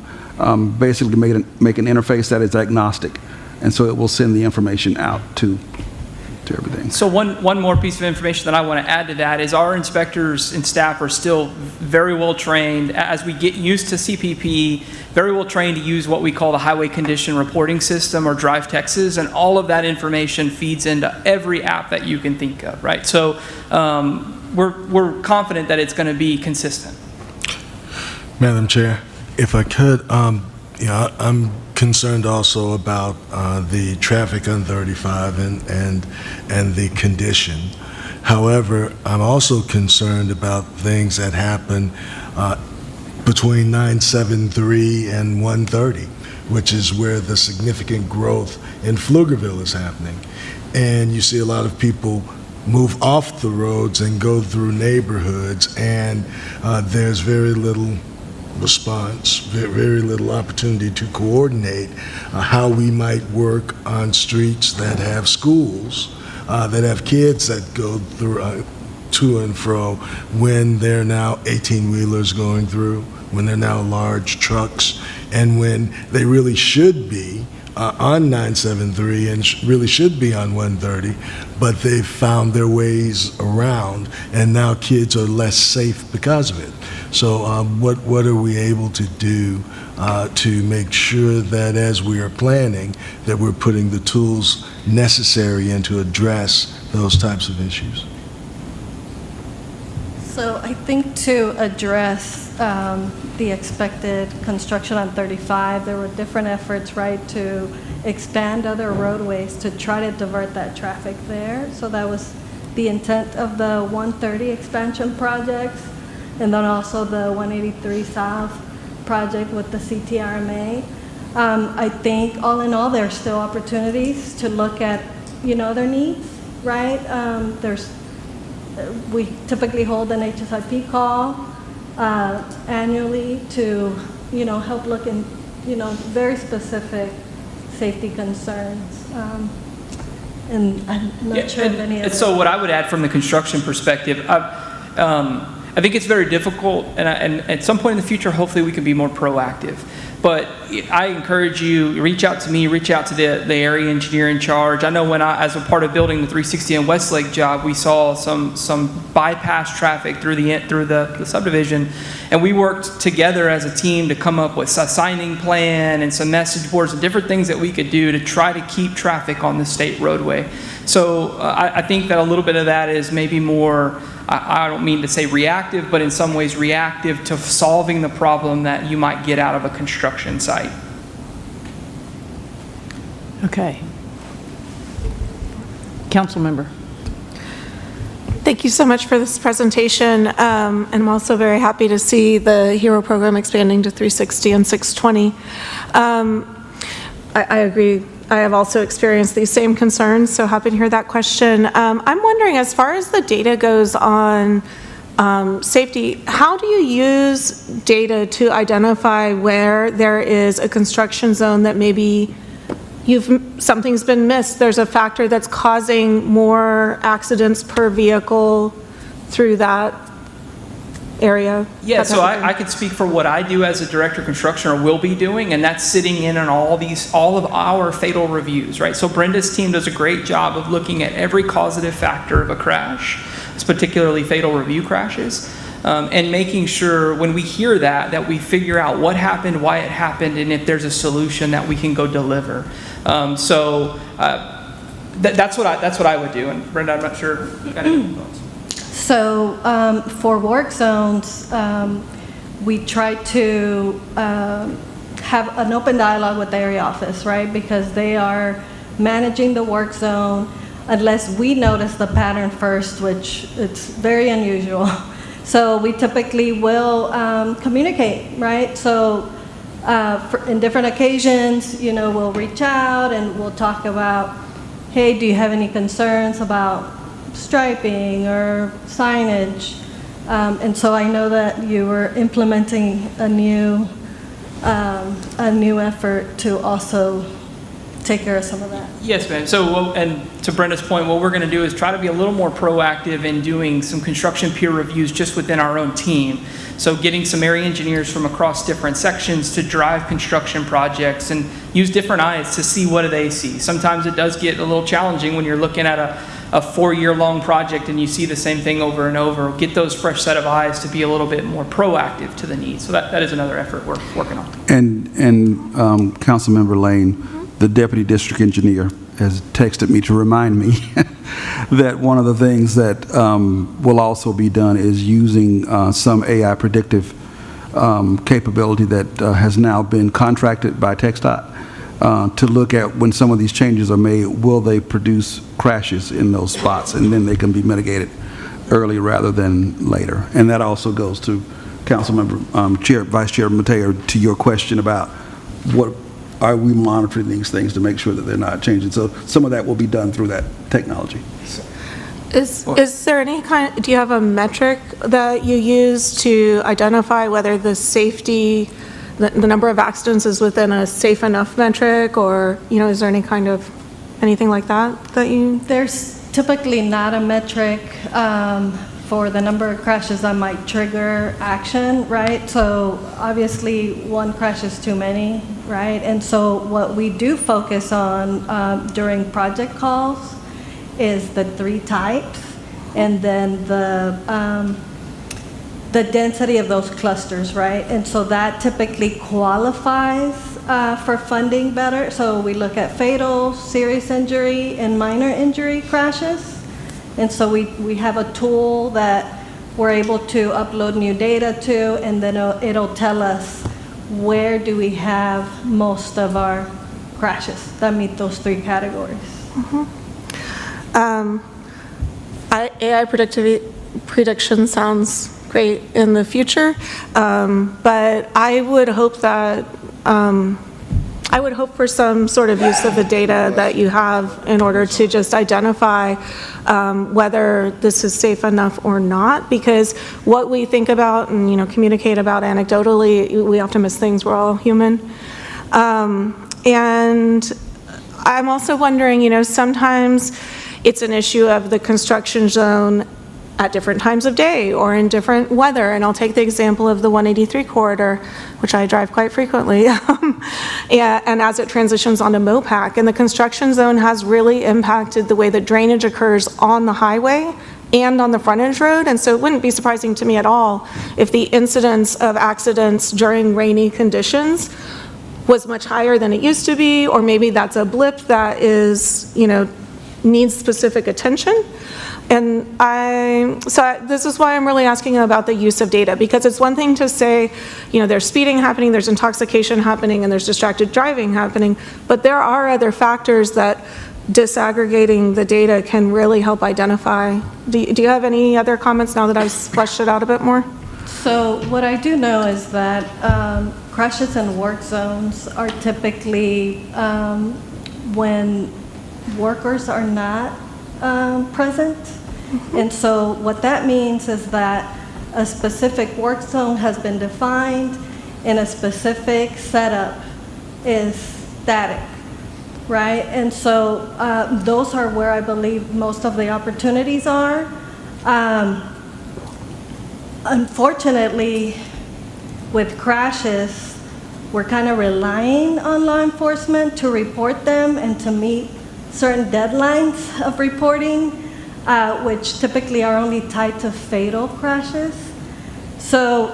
basically make an interface that is agnostic, and so it will send the information out to everything. So one more piece of information that I want to add to that is our inspectors and staff are still very well trained as we get used to CPP, very well trained to use what we call the Highway Condition Reporting System or Drive Texas, and all of that information feeds into every app that you can think of, right? So we're confident that it's going to be consistent. Madam Chair, if I could, I'm concerned also about the traffic on 35 and the condition. However, I'm also concerned about things that happen between 973 and 130, which is where the significant growth in Pflugerville is happening. And you see a lot of people move off the roads and go through neighborhoods, and there's very little response, very little opportunity to coordinate how we might work on streets that have schools, that have kids that go through to and fro when they're now 18-wheelers going through, when they're now large trucks, and when they really should be on 973 and really should be on 130, but they've found their ways around, and now kids are less safe because of it. So what are we able to do to make sure that as we are planning, that we're putting the tools necessary in to address those types of issues? So I think to address the expected construction on 35, there were different efforts, right, to expand other roadways to try to divert that traffic there. So that was the intent of the 130 expansion projects, and then also the 183 South project with the CTRMA. I think all in all, there's still opportunities to look at, their needs, right? We typically hold an HSIP call annually to, help look in, very specific safety concerns. And I'm not sure of any other. So what I would add from the construction perspective, I think it's very difficult, and at some point in the future, hopefully we can be more proactive. But I encourage you, reach out to me, reach out to the area engineer in charge. I know when as a part of building the 360 and Westlake job, we saw some bypass traffic through the subdivision, and we worked together as a team to come up with a signing plan and some message boards and different things that we could do to try to keep traffic on the state roadway. So I think that a little bit of that is maybe more, I don't mean to say reactive, but in some ways reactive to solving the problem that you might get out of a construction site. Okay. Council member. Thank you so much for this presentation. And I'm also very happy to see the HERO program expanding to 360 and 620. I agree. I have also experienced these same concerns, so happy to hear that question. I'm wondering, as far as the data goes on safety, how do you use data to identify where there is a construction zone that maybe something's been missed? There's a factor that's causing more accidents per vehicle through that area? Yeah, so I could speak for what I do as a director of construction, or will be doing, and that's sitting in on all of our fatal reviews, right? So Brenda's team does a great job of looking at every causative factor of a crash, particularly fatal review crashes, and making sure when we hear that we figure out what happened, why it happened, and if there's a solution that we can go deliver. That's what I would do. And Brenda, I'm not sure if you got any thoughts. So for work zones, we try to have an open dialogue with the area office, right? Because they are managing the work zone unless we notice the pattern first, which it's very unusual. So we typically will communicate, right? So in different occasions, we'll reach out and we'll talk about, hey, do you have any concerns about striping or signage? And so I know that you were implementing a new effort to also take care of some of that. Yes, ma'am. So, and to Brenda's point, what we're going to do is try to be a little more proactive in doing some construction peer reviews just within our own team. So getting some area engineers from across different sections to drive construction projects and use different eyes to see what do they see. Sometimes it does get a little challenging when you're looking at a 4-year-long project and you see the same thing over and over. Get those fresh set of eyes to be a little bit more proactive to the needs. So that is another effort we're working on. And Councilmember Lane, the Deputy District Engineer, has texted me to remind me that one of the things that will also be done is using some AI predictive capability that has now been contracted by TxDOT to look at when some of these changes are made, will they produce crashes in those spots, and then they can be mitigated early rather than later. And that also goes to Councilmember Vice Chair Mateo, to your question about what are we monitoring these things to make sure that they're not changing. So some of that will be done through that technology. Is there any kind, do you have a metric that you use to identify whether the safety, the number of accidents is within a safe enough metric, or, is there any kind of, anything like that you? There's typically not a metric for the number of crashes that might trigger action, right? So obviously one crash is too many, right? And so what we do focus on during project calls is the 3 types, and then the density of those clusters, right? And so that typically qualifies for funding better. So we look at fatal, serious injury, and minor injury crashes. And so we have a tool that we're able to upload new data to, and then it'll tell us where do we have most of our crashes that meet those 3 categories. Mm-hmm. AI prediction sounds great in the future, but I would hope that I would hope for some sort of use of the data that you have in order to just identify whether this is safe enough or not, because what we think about and communicate about anecdotally, we often miss things. We're all human. And I'm also wondering, sometimes it's an issue of the construction zone at different times of day or in different weather. And I'll take the example of the 183 corridor, which I drive quite frequently, and as it transitions onto MOPAC. And the construction zone has really impacted the way that drainage occurs on the highway and on the frontage road. And so it wouldn't be surprising to me at all if the incidence of accidents during rainy conditions was much higher than it used to be, or maybe that's a blip that is, needs specific attention. And this is why I'm really asking about the use of data, because it's one thing to say, there's speeding happening, there's intoxication happening, and there's distracted driving happening, but there are other factors that disaggregating the data can really help identify. Do you have any other comments now that I've fleshed it out a bit more? So what I do know is that crashes in work zones are typically when workers are not present. And so what that means is that a specific work zone has been defined and a specific setup is static, right? And so those are where I believe most of the opportunities are. Unfortunately, with crashes, we're kind of relying on law enforcement to report them and to meet certain deadlines of reporting, which typically are only tied to fatal crashes. So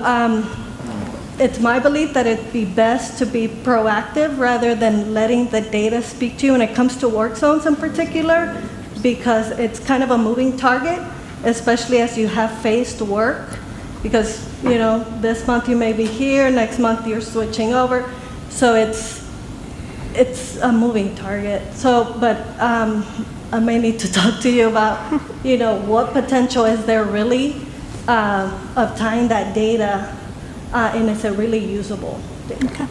it's my belief that it'd be best to be proactive rather than letting the data speak to you when it comes to work zones in particular, because it's kind of a moving target, especially as you have phased work. Because, this month you may be here, next month you're switching over. So it's a moving target. So, but I may need to talk to you about, what potential is there really of tying that data, and is it really usable? Okay.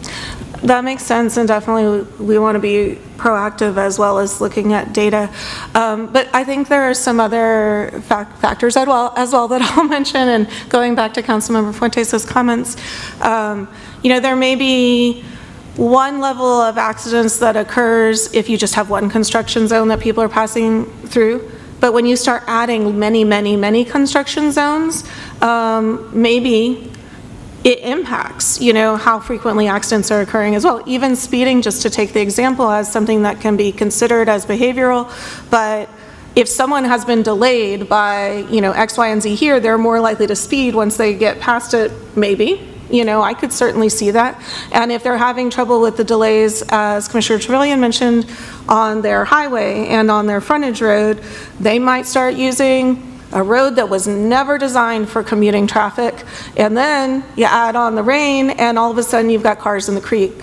That makes sense, and definitely we want to be proactive as well as looking at data. But I think there are some other factors as well that I'll mention, and going back to Councilmember Fuentes' comments, there may be one level of accidents that occurs if you just have one construction zone that people are passing through. But when you start adding many, many, many construction zones, maybe it impacts, how frequently accidents are occurring as well. Even speeding, just to take the example, as something that can be considered as behavioral, but if someone has been delayed by, X, Y, and Z here, they're more likely to speed once they get past it, maybe. You know, I could certainly see that. And if they're having trouble with the delays, as Commissioner Trevelyan mentioned, on their highway and on their frontage road, they might start using a road that was never designed for commuting traffic, and then you add on the rain, and all of a sudden you've got cars in the creek,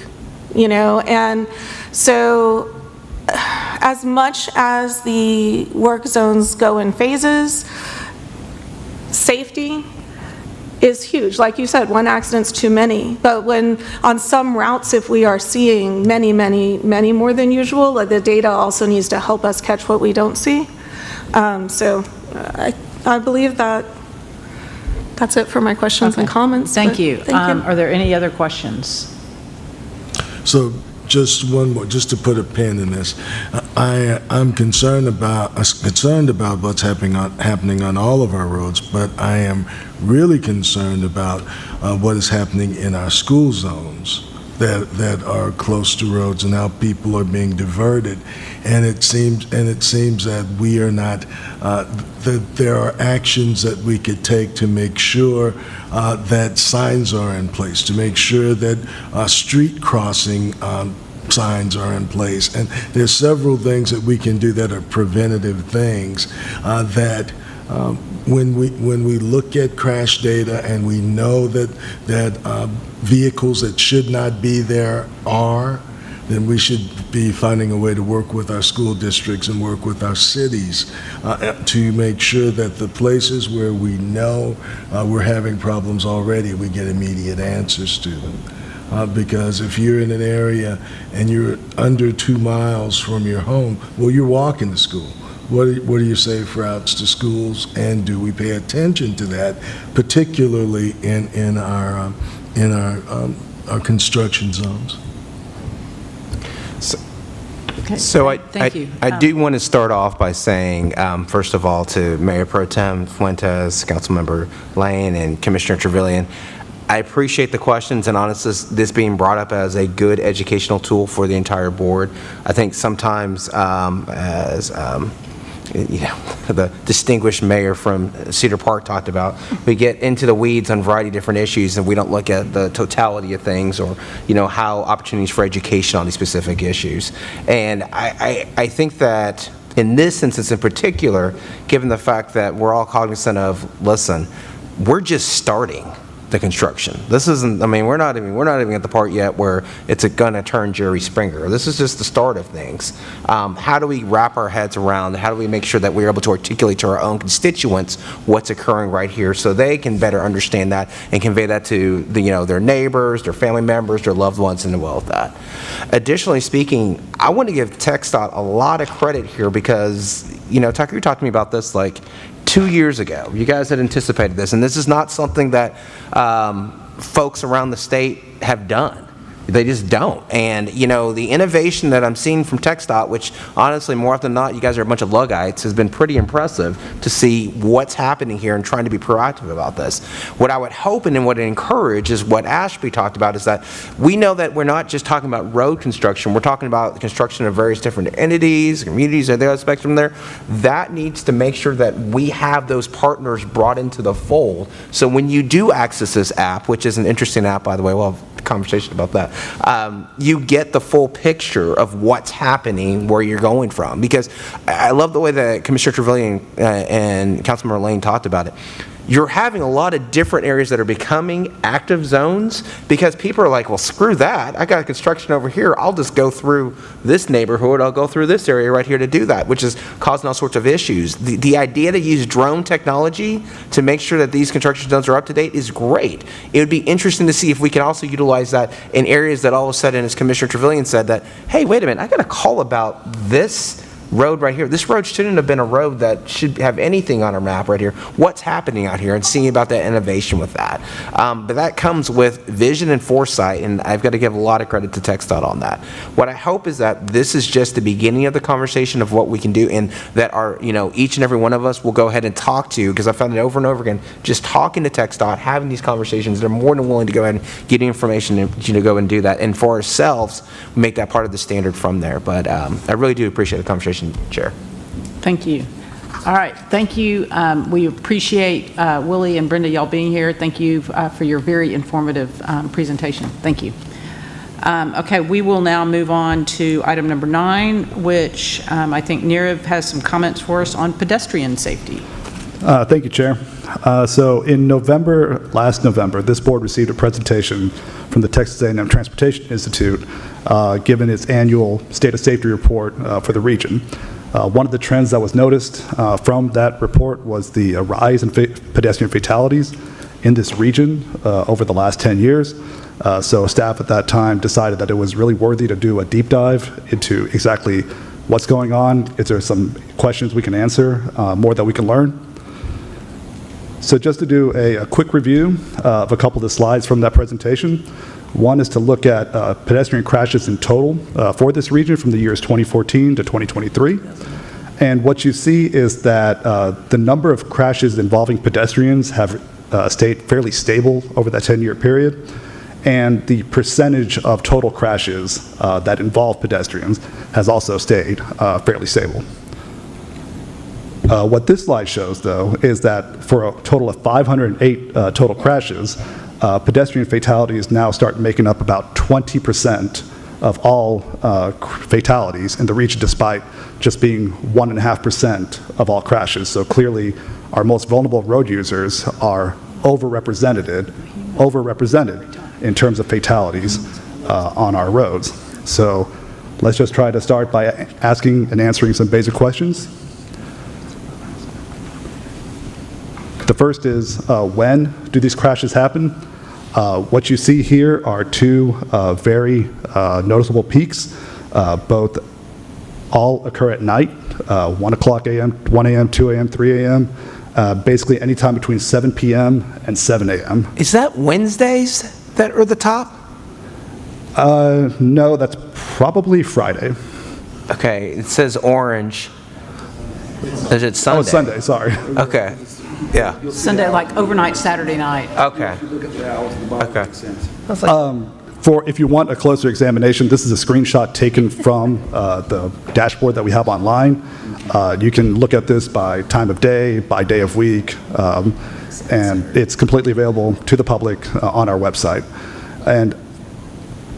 you know? And so as much as the work zones go in phases, safety is huge. Like you said, one accident's too many. But when, on some routes, if we are seeing many, many, many more than usual, like the data also needs to help us catch what we don't see. I believe that that's it for my questions and comments. Thank you. Thank you. Are there any other questions? So just one more, just to put a pin in this. I'm concerned about what's happening on all of our roads, but I am really concerned about what is happening in our school zones that are close to roads and how people are being diverted. And it seems that we are not, that there are actions that we could take to make sure that signs are in place, to make sure that street crossing signs are in place. And there's several things that we can do that are preventative things that when we look at crash data and we know that vehicles that should not be there are, then we should be finding a way to work with our school districts and work with our cities to make sure that the places where we know we're having problems already, we get immediate answers to them. Because if you're in an area and you're under 2 miles from your home, well, you're walking to school. What are your safe routes to schools, and do we pay attention to that, particularly in our construction zones? So Thank you. I do want to start off by saying, first of all, to Mayor Pro Tem Fuentes, Councilmember Lane, and Commissioner Trevelyan, I appreciate the questions, and honestly, this being brought up as a good educational tool for the entire board. I think sometimes, as you know, the distinguished mayor from Cedar Park talked about, we get into the weeds on a variety of different issues, and we don't look at the totality of things, or, you know, how opportunities for education on these specific issues. And I think that in this instance in particular, given the fact that we're all cognizant of, listen, we're just starting the construction. This isn't, I mean, we're not even at the part yet where it's gonna turn Jerry Springer. This is just the start of things. How do we wrap our heads around, how do we make sure that we're able to articulate to our own constituents what's occurring right here so they can better understand that and convey that to the, you know, their neighbors, their family members, their loved ones, and well with that. Additionally speaking, I want to give TxDOT a lot of credit here because, you know, Tucker, you talked to me about this like 2 years ago. You guys had anticipated this, and this is not something that folks around the state have done. They just don't. And, you know, the innovation that I'm seeing from TxDOT, which honestly, more often than not, you guys are a bunch of Luggites, has been pretty impressive to see what's happening here and trying to be proactive about this. What I would hope and what I encourage is what Ashby talked about, is that we know that we're not just talking about road construction, we're talking about the construction of various different entities, communities, or the other spectrum there. That needs to make sure that we have those partners brought into the fold. So when you do access this app, which is an interesting app, by the way, we'll have conversation about that, you get the full picture of what's happening, where you're going from. Because I love the way that Commissioner Trevelyan and Councilmember Lane talked about it. You're having a lot of different areas that are becoming active zones because people are like, well, screw that. I got construction over here. I'll just go through this neighborhood. I'll go through this area right here to do that, which is causing all sorts of issues. The idea to use drone technology to make sure that these construction zones are up to date is great. It would be interesting to see if we can also utilize that in areas that all of a sudden, as Commissioner Trevelyan said, that, hey, wait a minute, I got a call about this road right here. This road shouldn't have been a road that should have anything on our map right here. What's happening out here, and seeing about that innovation with that. But that comes with vision and foresight, and I've got to give a lot of credit to TxDOT on that. What I hope is that this is just the beginning of the conversation of what we can do, and that our, you know, each and every one of us will go ahead and talk to, because I found it over and over again, just talking to TxDOT, having these conversations, they're more than willing to go ahead and get information and, you know, go and do that. And for ourselves, make that part of the standard from there. But I really do appreciate the conversation, Chair. Thank you. All right, thank you. We appreciate Willie and Brenda, y'all being here. Thank you for your very informative presentation. Thank you. Okay, we will now move on to item number 9, which I think Nirav has some comments for us on pedestrian safety. Thank you, Chair. So in last November, this board received a presentation from the Texas A&M Transportation Institute, given its annual State of Safety report for the region. One of the trends that was noticed from that report was the rise in pedestrian fatalities in this region over the last 10 years. So staff at that time decided that it was really worthy to do a deep dive into exactly what's going on. Is there some questions we can answer, more that we can learn? So just to do a quick review of a couple of the slides from that presentation. One is to look at pedestrian crashes in total for this region from the years 2014 to 2023. And what you see is that the number of crashes involving pedestrians have stayed fairly stable over that 10-year period. And the percentage of total crashes that involve pedestrians has also stayed fairly stable. What this slide shows, though, is that for a total of 508 total crashes, pedestrian fatalities now start making up about 20% of all fatalities in the region, despite just being 1.5% of all crashes. So clearly, our most vulnerable road users are overrepresented in terms of fatalities on our roads. So let's just try to start by asking and answering some basic questions. The first is, when do these crashes happen? What you see here are two very noticeable peaks. Both all occur at night, 1 a.m., 1 a.m., 2 a.m., 3 a.m., basically anytime between 7 p.m. and 7 a.m. Is that Wednesdays that are the top? No, that's probably Friday. Okay, it says orange. Is it Sunday? Oh, it's Sunday, sorry. Okay, yeah. Sunday, like overnight Saturday night. Okay. Okay. If you want a closer examination, this is a screenshot taken from the dashboard that we have online. You can look at this by time of day, by day of week, and it's completely available to the public on our website. And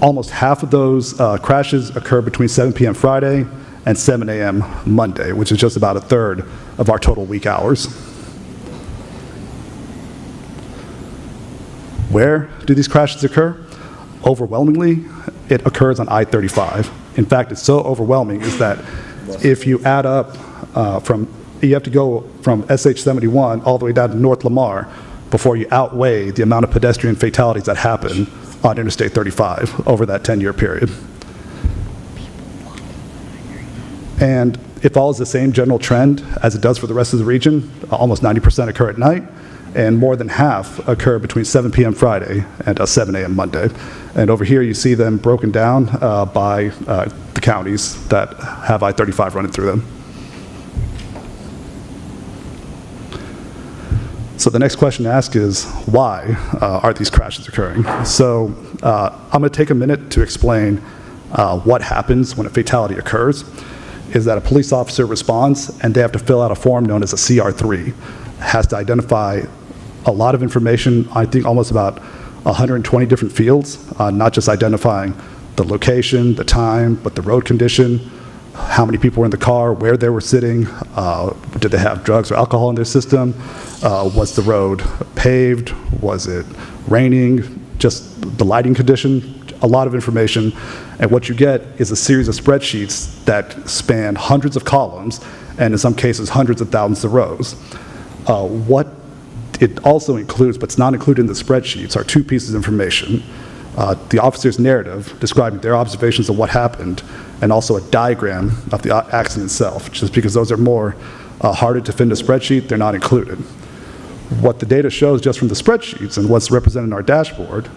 almost half of those crashes occur between 7 p.m. Friday and 7 a.m. Monday, which is just about a third of our total week hours. Where do these crashes occur? Overwhelmingly, it occurs on I-35. In fact, it's so overwhelming is that if you add up you have to go from SH-71 all the way down to North Lamar before you outweigh the amount of pedestrian fatalities that happen on Interstate 35 over that 10-year period. And it follows the same general trend as it does for the rest of the region. Almost 90% occur at night, and more than half occur between 7 p.m. Friday and 7 a.m. Monday. And over here you see them broken down by the counties that have I-35 running through them. So the next question to ask is, why are these crashes occurring? So I'm going to take a minute to explain what happens when a fatality occurs. Is that a police officer responds and they have to fill out a form known as a CR3. It has to identify a lot of information, I think almost about 120 different fields, not just identifying the location, the time, but the road condition, how many people were in the car, where they were sitting, did they have drugs or alcohol in their system, was the road paved, was it raining, just the lighting condition, a lot of information. And what you get is a series of spreadsheets that span hundreds of columns and in some cases hundreds of thousands of rows. What it also includes, but it's not included in the spreadsheets, are two pieces of information. The officer's narrative describing their observations of what happened, and also a diagram of the accident itself, just because those are more harder to fit in a spreadsheet, they're not included. What the data shows just from the spreadsheets and what's represented in our dashboard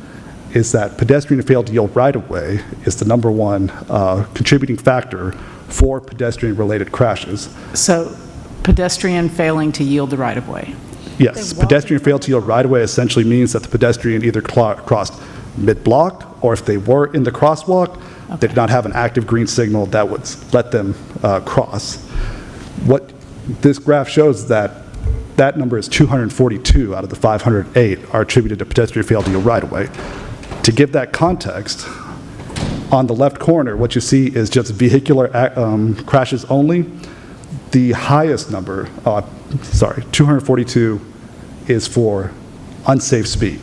is that pedestrian failed to yield right-of-way is the #1 contributing factor for pedestrian-related crashes. So pedestrian failing to yield the right-of-way. Yes, pedestrian failed to yield right-of-way essentially means that the pedestrian either crossed mid-block, or if they were in the crosswalk, they did not have an active green signal that would let them cross. What this graph shows that that number is 242 out of the 508 are attributed to pedestrian failure right-of-way. To give that context, on the left corner, what you see is just vehicular crashes only. The highest number, 242, is for unsafe speed.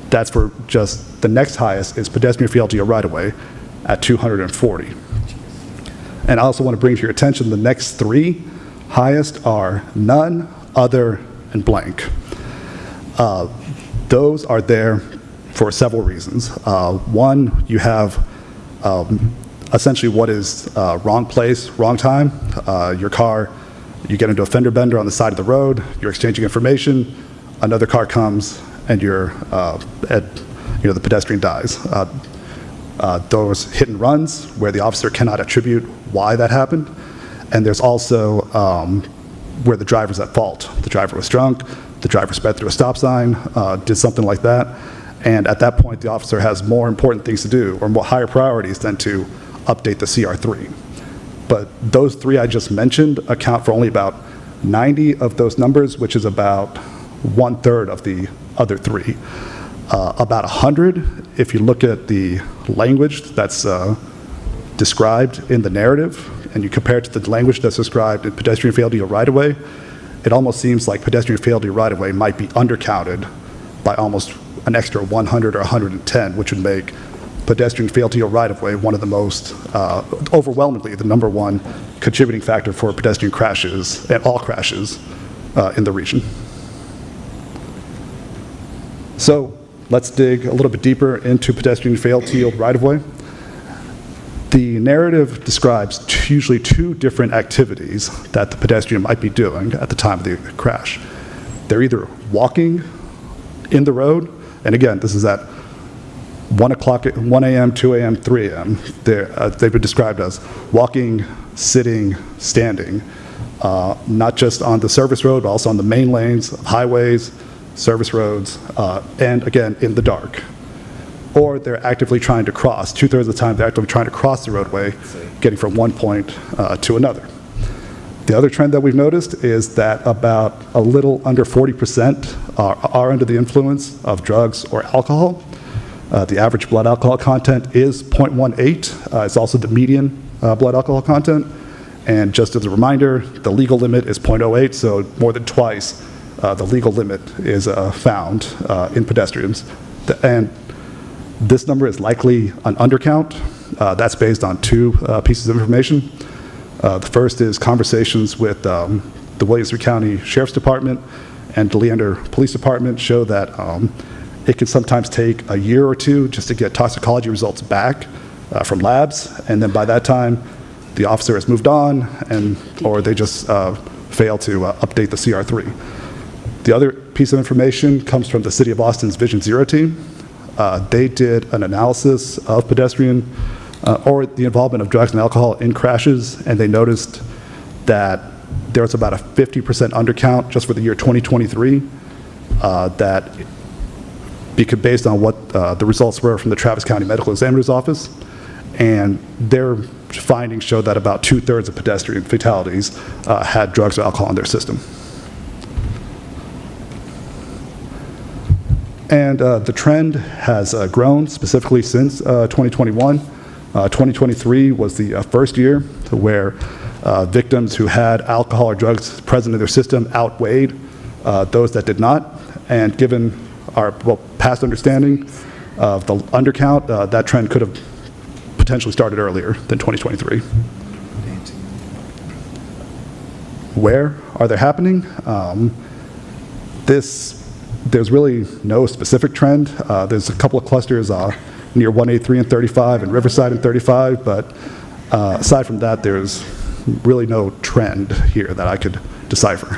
That's for just, the next highest is pedestrian failure right-of-way at 240. And I also want to bring to your attention the next three highest are none, other, and blank. Those are there for several reasons. One, you have essentially what is wrong place, wrong time. Your car, you get into a fender bender on the side of the road, you're exchanging information, another car comes, and the pedestrian dies. Those hit and runs where the officer cannot attribute why that happened. And there's also where the driver's at fault. The driver was drunk, the driver sped through a stop sign, did something like that. And at that point, the officer has more important things to do or more higher priorities than to update the CR3. But those three I just mentioned account for only about 90 of those numbers, which is about 1/3 of the other three. About 100, if you look at the language that's described in the narrative, and you compare it to the language that's described in pedestrian failure right-of-way, it almost seems like pedestrian failure right-of-way might be undercounted by almost an extra 100 or 110, which would make pedestrian failure right-of-way one of the most, overwhelmingly, the number one contributing factor for pedestrian crashes and all crashes in the region. So let's dig a little bit deeper into pedestrian failure right-of-way. The narrative describes usually two different activities that the pedestrian might be doing at the time of the crash. They're either walking in the road, and again, this is at 1 a.m., 2 a.m., 3 a.m. They've been described as walking, sitting, standing, not just on the service road, but also on the main lanes of highways, service roads, and again, in the dark. Or they're actively trying to cross. 2/3 of the time, they're actively trying to cross the roadway, getting from one point to another. The other trend that we've noticed is that about a little under 40% are under the influence of drugs or alcohol. The average blood alcohol content is 0.18. It's also the median blood alcohol content. And just as a reminder, the legal limit is 0.08, so more than twice the legal limit is found in pedestrians. And this number is likely an undercount. That's based on two pieces of information. The first is conversations with the Williamson County Sheriff's Department and the Leander Police Department show that it can sometimes take a year or two just to get toxicology results back from labs, and then by that time, the officer has moved on, or they just fail to update the CR3. The other piece of information comes from the City of Austin's Vision Zero team. They did an analysis of pedestrian or the involvement of drugs and alcohol in crashes, and they noticed that there was about a 50% undercount just for the year 2023, based on what the results were from the Travis County Medical Examiner's Office. And their findings showed that about 2/3 of pedestrian fatalities had drugs or alcohol in their system. And the trend has grown specifically since 2021. 2023 was the first year where victims who had alcohol or drugs present in their system outweighed those that did not. And given our past understanding of the undercount, that trend could have potentially started earlier than 2023. Where are they happening? There's really no specific trend. There's a couple of clusters near 183 and 35 and Riverside and 35, but aside from that, there's really no trend here that I could decipher.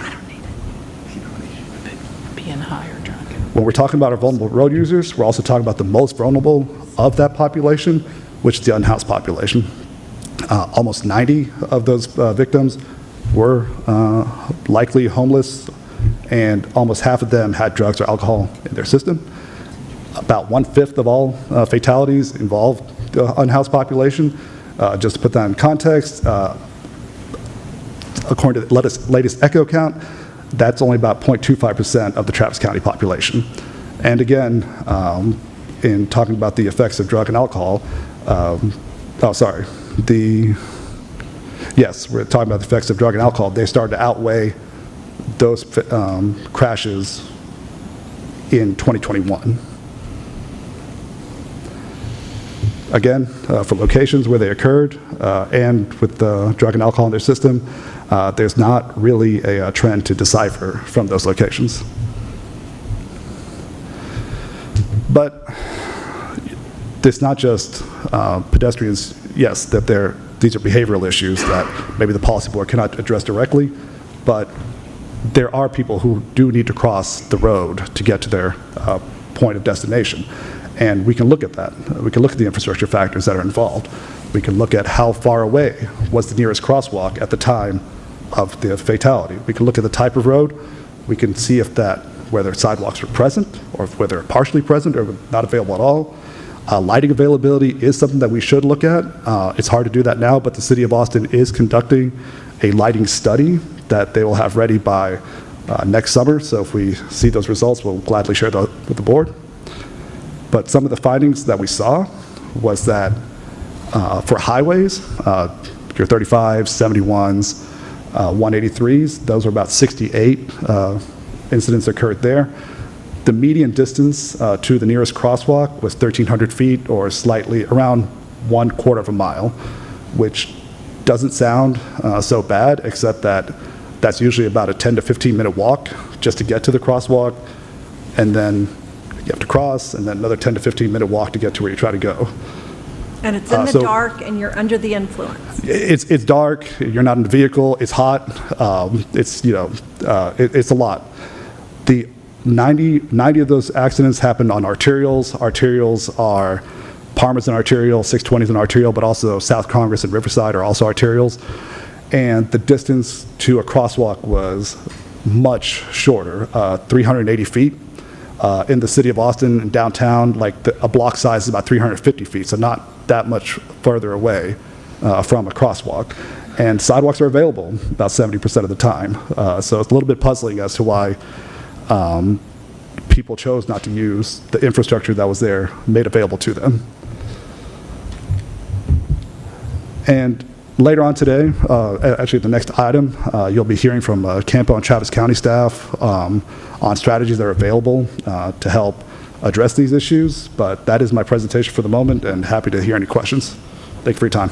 Being high or drunk. When we're talking about our vulnerable road users, we're also talking about the most vulnerable of that population, which is the unhoused population. Almost 90 of those victims were likely homeless, and almost half of them had drugs or alcohol in their system. About 1/5 of all fatalities involve the unhoused population. Just to put that in context, according to the latest echo count, that's only about 0.25% of the Travis County population. And again, in talking about the effects of drug and alcohol, yes, we're talking about the effects of drug and alcohol. They started to outweigh those crashes in 2021. Again, for locations where they occurred and with the drug and alcohol in their system, there's not really a trend to decipher from those locations. But it's not just pedestrians, yes, that these are behavioral issues that maybe the policy board cannot address directly, but there are people who do need to cross the road to get to their point of destination. And we can look at that. We can look at the infrastructure factors that are involved. We can look at how far away was the nearest crosswalk at the time of the fatality. We can look at the type of road. We can see if whether sidewalks are present or whether they're partially present or not available at all. Lighting availability is something that we should look at. It's hard to do that now, but the City of Austin is conducting a lighting study that they will have ready by next summer. So if we see those results, we'll gladly share those with the board. But some of the findings that we saw was that for highways, your 35s, 71s, 183s, those are about 68 incidents occurred there. The median distance to the nearest crosswalk was 1,300 feet, or slightly around 1/4 of a mile, which doesn't sound so bad, except that that's usually about a 10 to 15 minute walk just to get to the crosswalk, and then you have to cross, and then another 10 to 15 minute walk to get to where you try to go. And it's in the dark, and you're under the influence. It's dark. You're not in the vehicle. It's hot. It's a lot. The 90 of those accidents happened on arterials. Arterials are Parma's an arterial, 620 is an arterial, but also South Congress and Riverside are also arterials. And the distance to a crosswalk was much shorter, 380 feet. In the city of Austin and downtown, like a block size is about 350 feet, so not that much further away from a crosswalk. And sidewalks are available about 70% of the time. So it's a little bit puzzling as to why people chose not to use the infrastructure that was there, made available to them. And later on today, actually the next item, you'll be hearing from CAMPO and Travis County staff on strategies that are available to help address these issues. But that is my presentation for the moment, and happy to hear any questions. Thank you for your time.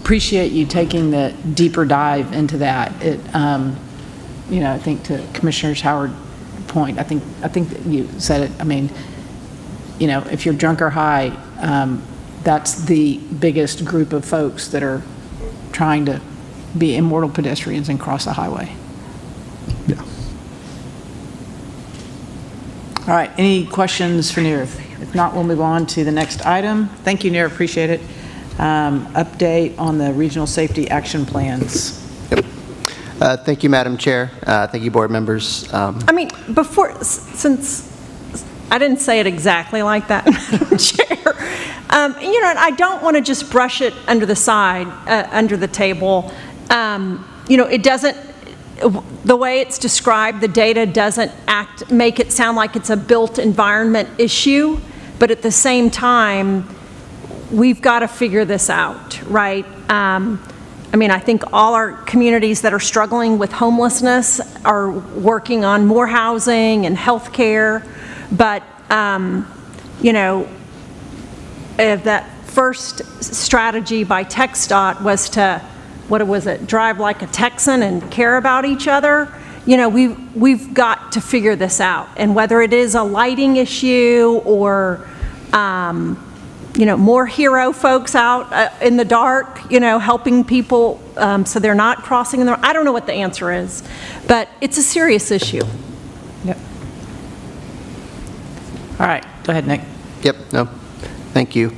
Appreciate you taking the deeper dive into that. I think to Commissioner Howard's point, I think that you said it. I mean, if you're drunk or high, that's the biggest group of folks that are trying to be immortal pedestrians and cross the highway. Yeah. All right, any questions for Neera? If not, we'll move on to the next item. Thank you, Neera, appreciate it. Update on the regional safety action plans. Yep. Thank you, Madam Chair. Thank you, board members. Since I didn't say it exactly like that, Madam Chair, and I don't want to just brush it under the table. It doesn't, the way it's described, the data doesn't make it sound like it's a built environment issue, but at the same time, we've got to figure this out, right? I think all our communities that are struggling with homelessness are working on more housing and health care, but, if that first strategy by TxDOT was to, drive like a Texan and care about each other, we've got to figure this out. And whether it is a lighting issue or, more hero folks out in the dark, helping people so they're not crossing in the, I don't know what the answer is, but it's a serious issue. Yep. All right, go ahead, Nick. Yep, no, thank you.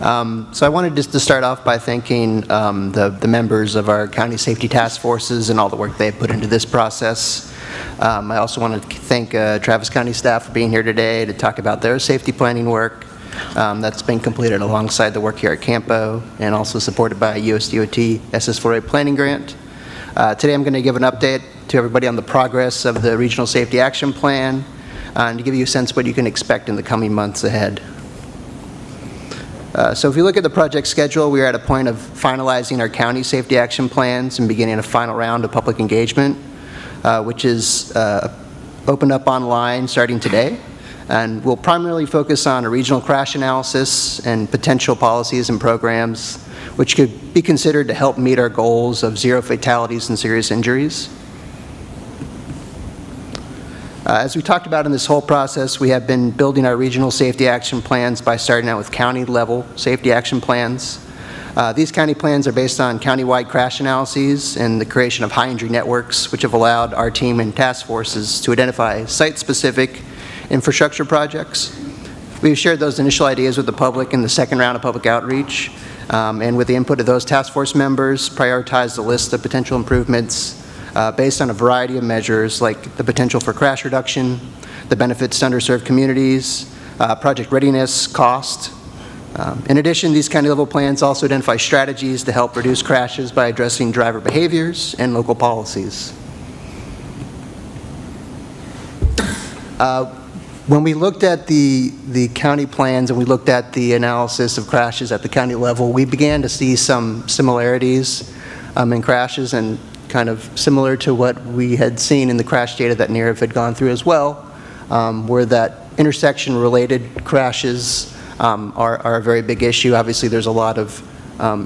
So I wanted just to start off by thanking the members of our county safety task forces and all the work they've put into this process. I also want to thank Travis County staff for being here today to talk about their safety planning work. That's been completed alongside the work here at CAMPO and also supported by a USDOT SS4A planning grant. Today I'm going to give an update to everybody on the progress of the Regional Safety Action Plan and to give you a sense of what you can expect in the coming months ahead. So if you look at the project schedule, we are at a point of finalizing our county safety action plans and beginning a final round of public engagement, which is opened up online starting today. And we'll primarily focus on a regional crash analysis and potential policies and programs which could be considered to help meet our goals of 0 fatalities and serious injuries. As we talked about in this whole process, we have been building our regional safety action plans by starting out with county-level safety action plans. These county plans are based on county-wide crash analyses and the creation of high-injury networks, which have allowed our team and task forces to identify site-specific infrastructure projects. We've shared those initial ideas with the public in the second round of public outreach, and with the input of those task force members, prioritized a list of potential improvements based on a variety of measures like the potential for crash reduction, the benefits to underserved communities, project readiness, cost. In addition, these county-level plans also identify strategies to help reduce crashes by addressing driver behaviors and local policies. When we looked at the county plans and we looked at the analysis of crashes at the county level, we began to see some similarities in crashes, and kind of similar to what we had seen in the crash data that NERV had gone through as well, where that intersection-related crashes are a very big issue. Obviously, there's a lot of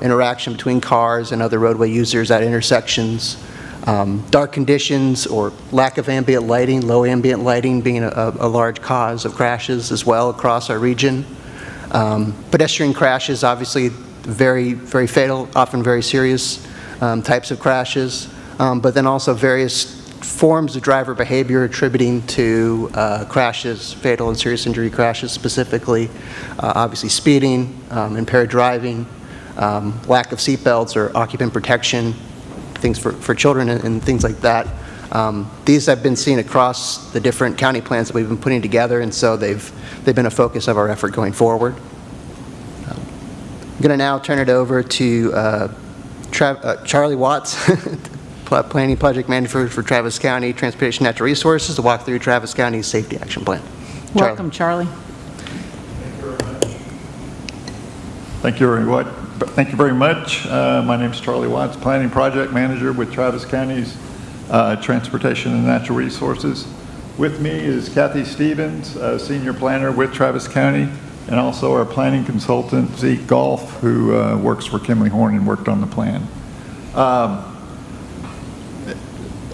interaction between cars and other roadway users at intersections. Dark conditions or lack of ambient lighting, low ambient lighting being a large cause of crashes as well across our region. Pedestrian crashes, obviously very, very fatal, often very serious types of crashes, but then also various forms of driver behavior attributing to crashes, fatal and serious injury crashes specifically. Obviously speeding, impaired driving, lack of seatbelts or occupant protection, things for children and things like that. These have been seen across the different county plans that we've been putting together, and so they've been a focus of our effort going forward. I'm going to now turn it over to Charlie Watts, Planning Project Manager for Travis County Transportation Natural Resources, to walk through Travis County's Safety Action Plan. Welcome, Charlie. Thank you very much. My name is Charlie Watts, Planning Project Manager with Travis County's Transportation and Natural Resources. With me is Kathy Stevens, Senior Planner with Travis County, and also our planning consultant, Zeke Golf, who works for Kimley Horn and worked on the plan.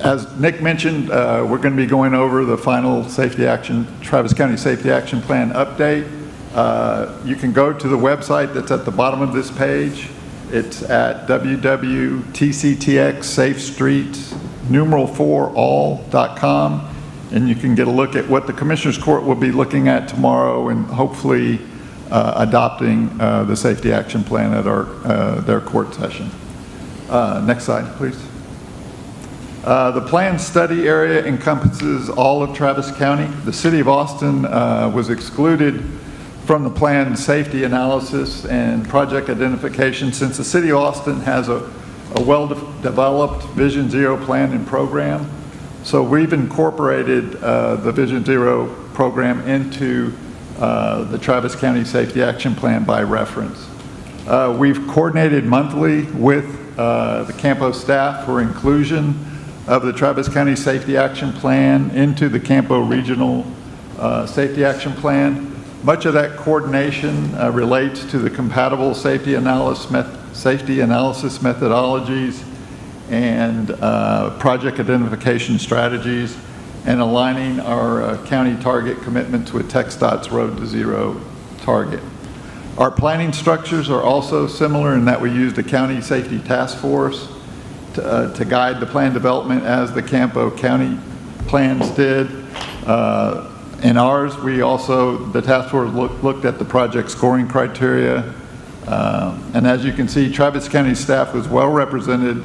As Nick mentioned, we're going to be going over the final Travis County Safety Action Plan update. You can go to the website that's at the bottom of this page. It's at www.tctx-safestreets4all.com, and you can get a look at what the Commissioners Court will be looking at tomorrow and hopefully adopting the Safety Action Plan at their court session. Next slide, please. The planned study area encompasses all of Travis County. The City of Austin was excluded from the planned safety analysis and project identification since the City of Austin has a well-developed Vision Zero plan and program. So we've incorporated the Vision Zero program into the Travis County Safety Action Plan by reference. We've coordinated monthly with the CAMPO staff for inclusion of the Travis County Safety Action Plan into the CAMPO Regional Safety Action Plan. Much of that coordination relates to the compatible safety analysis methodologies and project identification strategies, and aligning our county target commitments with TxDOT's Road to Zero target. Our planning structures are also similar in that we used a county safety task force to guide the plan development as the CAMPO county plans did. In ours, the task force looked at the project scoring criteria. And as you can see, Travis County staff was well represented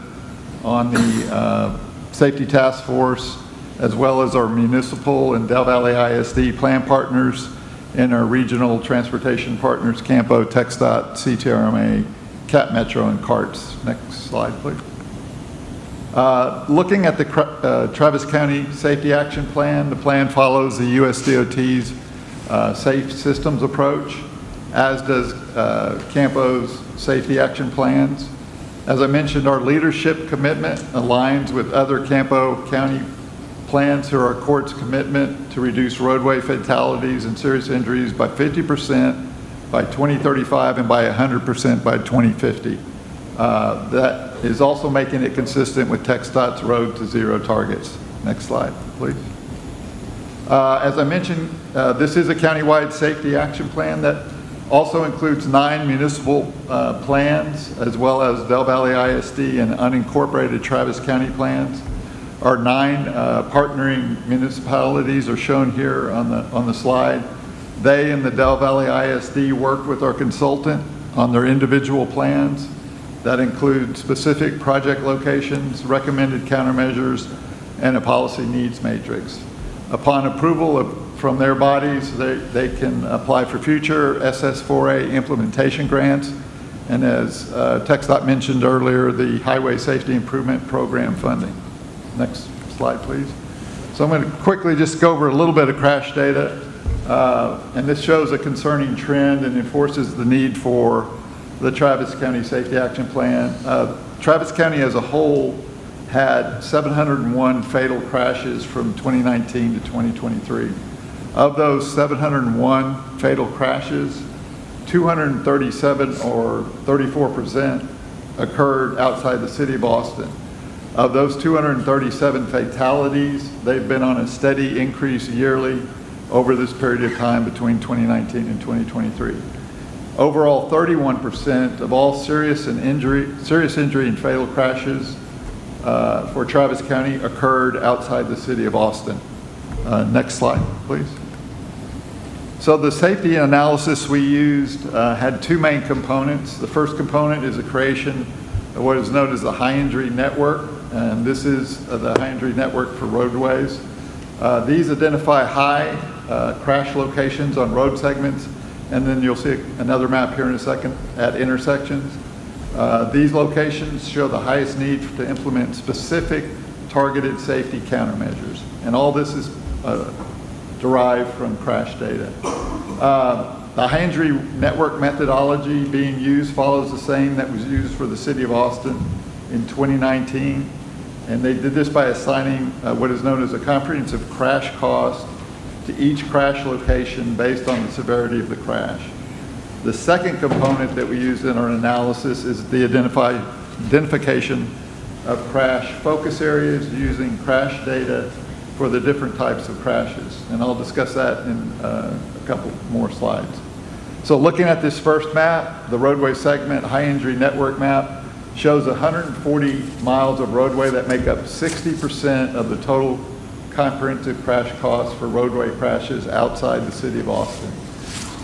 on the safety task force, as well as our municipal and Del Valle ISD plan partners. in our regional transportation partners, CAMPO, TxDOT, CTRMA, Cap Metro, and CARTS. Next slide, please. Looking at the Travis County Safety Action Plan, the plan follows the USDOT's Safe Systems approach, as does CAMPO's Safety Action Plans. As I mentioned, our leadership commitment aligns with other CAMPO County plans through our court's commitment to reduce roadway fatalities and serious injuries by 50% by 2035 and by 100% by 2050. That is also making it consistent with TxDOT's Road to Zero targets. Next slide, please. As I mentioned, this is a countywide safety action plan that also includes 9 municipal plans, as well as Del Valle ISD and unincorporated Travis County plans. Our 9 partnering municipalities are shown here on the slide. They and the Del Valle ISD worked with our consultant on their individual plans that include specific project locations, recommended countermeasures, and a policy needs matrix. Upon approval from their bodies, they can apply for future SS4A implementation grants, and as TxDOT mentioned earlier, the Highway Safety Improvement Program funding. Next slide, please. So I'm going to quickly just go over a little bit of crash data, and this shows a concerning trend and enforces the need for the Travis County Safety Action Plan. Travis County as a whole had 701 fatal crashes from 2019 to 2023. Of those 701 fatal crashes, 237 or 34% occurred outside the city of Austin. Of those 237 fatalities, they've been on a steady increase yearly over this period of time between 2019 and 2023. Overall, 31% of all serious injury and fatal crashes for Travis County occurred outside the city of Austin. Next slide, please. So the safety analysis we used had 2 main components. The first component is the creation of what is known as the high injury network, and this is the high injury network for roadways. These identify high crash locations on road segments, and then you'll see another map here in a second at intersections. These locations show the highest need to implement specific targeted safety countermeasures, and all this is derived from crash data. The high injury network methodology being used follows the same that was used for the city of Austin in 2019, and they did this by assigning what is known as a comprehensive crash cost to each crash location based on the severity of the crash. The second component that we used in our analysis is the identification of crash focus areas using crash data for the different types of crashes. And I'll discuss that in a couple more slides. So looking at this first map, the roadway segment high injury network map shows 140 miles of roadway that make up 60% of the total comprehensive crash costs for roadway crashes outside the city of Austin.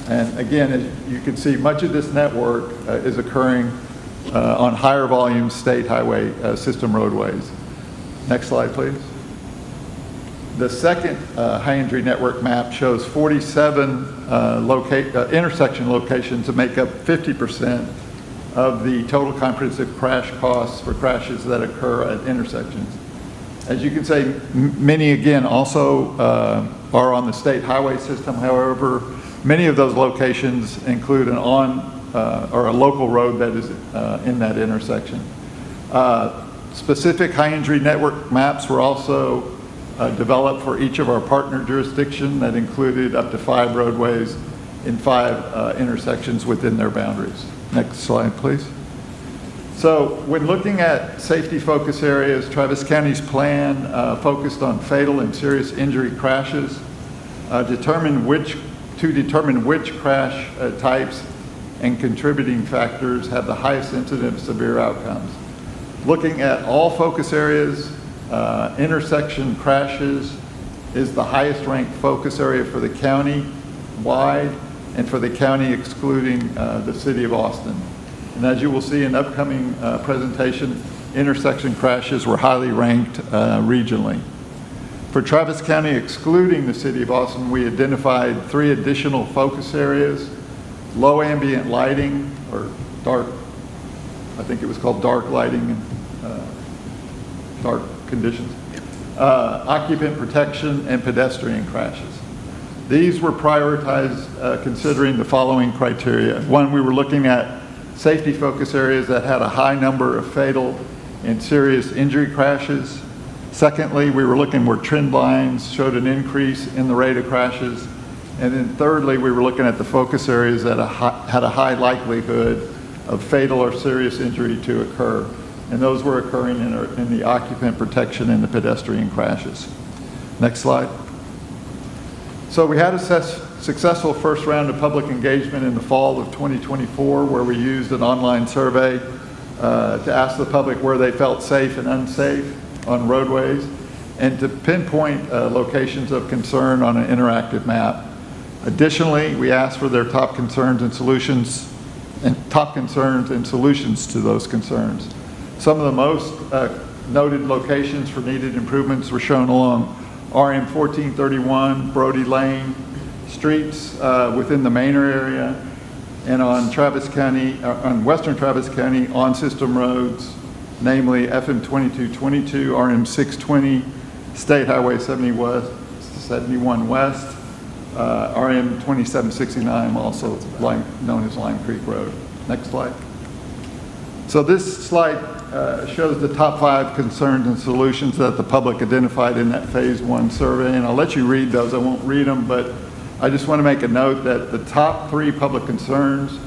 And again, as you can see, much of this network is occurring on higher volume state highway system roadways. Next slide, please. The second high injury network map shows 47 intersection locations that make up 50% of the total comprehensive crash costs for crashes that occur at intersections. As you can see, many again also are on the state highway system. However, many of those locations include an or a local road that is in that intersection. Specific high injury network maps were also developed for each of our partner jurisdiction that included up to 5 roadways in 5 intersections within their boundaries. Next slide, please. So when looking at safety focus areas, Travis County's plan focused on fatal and serious injury crashes, determine which crash types and contributing factors have the highest incidence of severe outcomes. Looking at all focus areas, intersection crashes is the highest ranked focus area for the county wide and for the county excluding the city of Austin. And as you will see in upcoming presentation, intersection crashes were highly ranked regionally. For Travis County, excluding the city of Austin, we identified 3 additional focus areas: low ambient lighting, or dark, I think it was called dark lighting and dark conditions, occupant protection, and pedestrian crashes. These were prioritized considering the following criteria. One, we were looking at safety focus areas that had a high number of fatal and serious injury crashes. Secondly, we were looking where trend lines showed an increase in the rate of crashes. And then thirdly, we were looking at the focus areas that had a high likelihood of fatal or serious injury to occur. And those were occurring in the occupant protection and the pedestrian crashes. Next slide. So we had a successful first round of public engagement in the fall of 2024, where we used an online survey to ask the public where they felt safe and unsafe on roadways, and to pinpoint locations of concern on an interactive map. Additionally, we asked for their top concerns and solutions to those concerns. Some of the most noted locations for needed improvements were shown along RM 1431, Brody Lane, streets within the Manor area, and on Travis County, on western Travis County, on system roads, namely FM 2222, RM 620, State Highway 71 West, RM 2769, also known as Lime Creek Road. Next slide. So this slide shows the top 5 concerns and solutions that the public identified in that phase 1 survey, and I'll let you read those. I won't read them, but I just want to make a note that the top 3 public concerns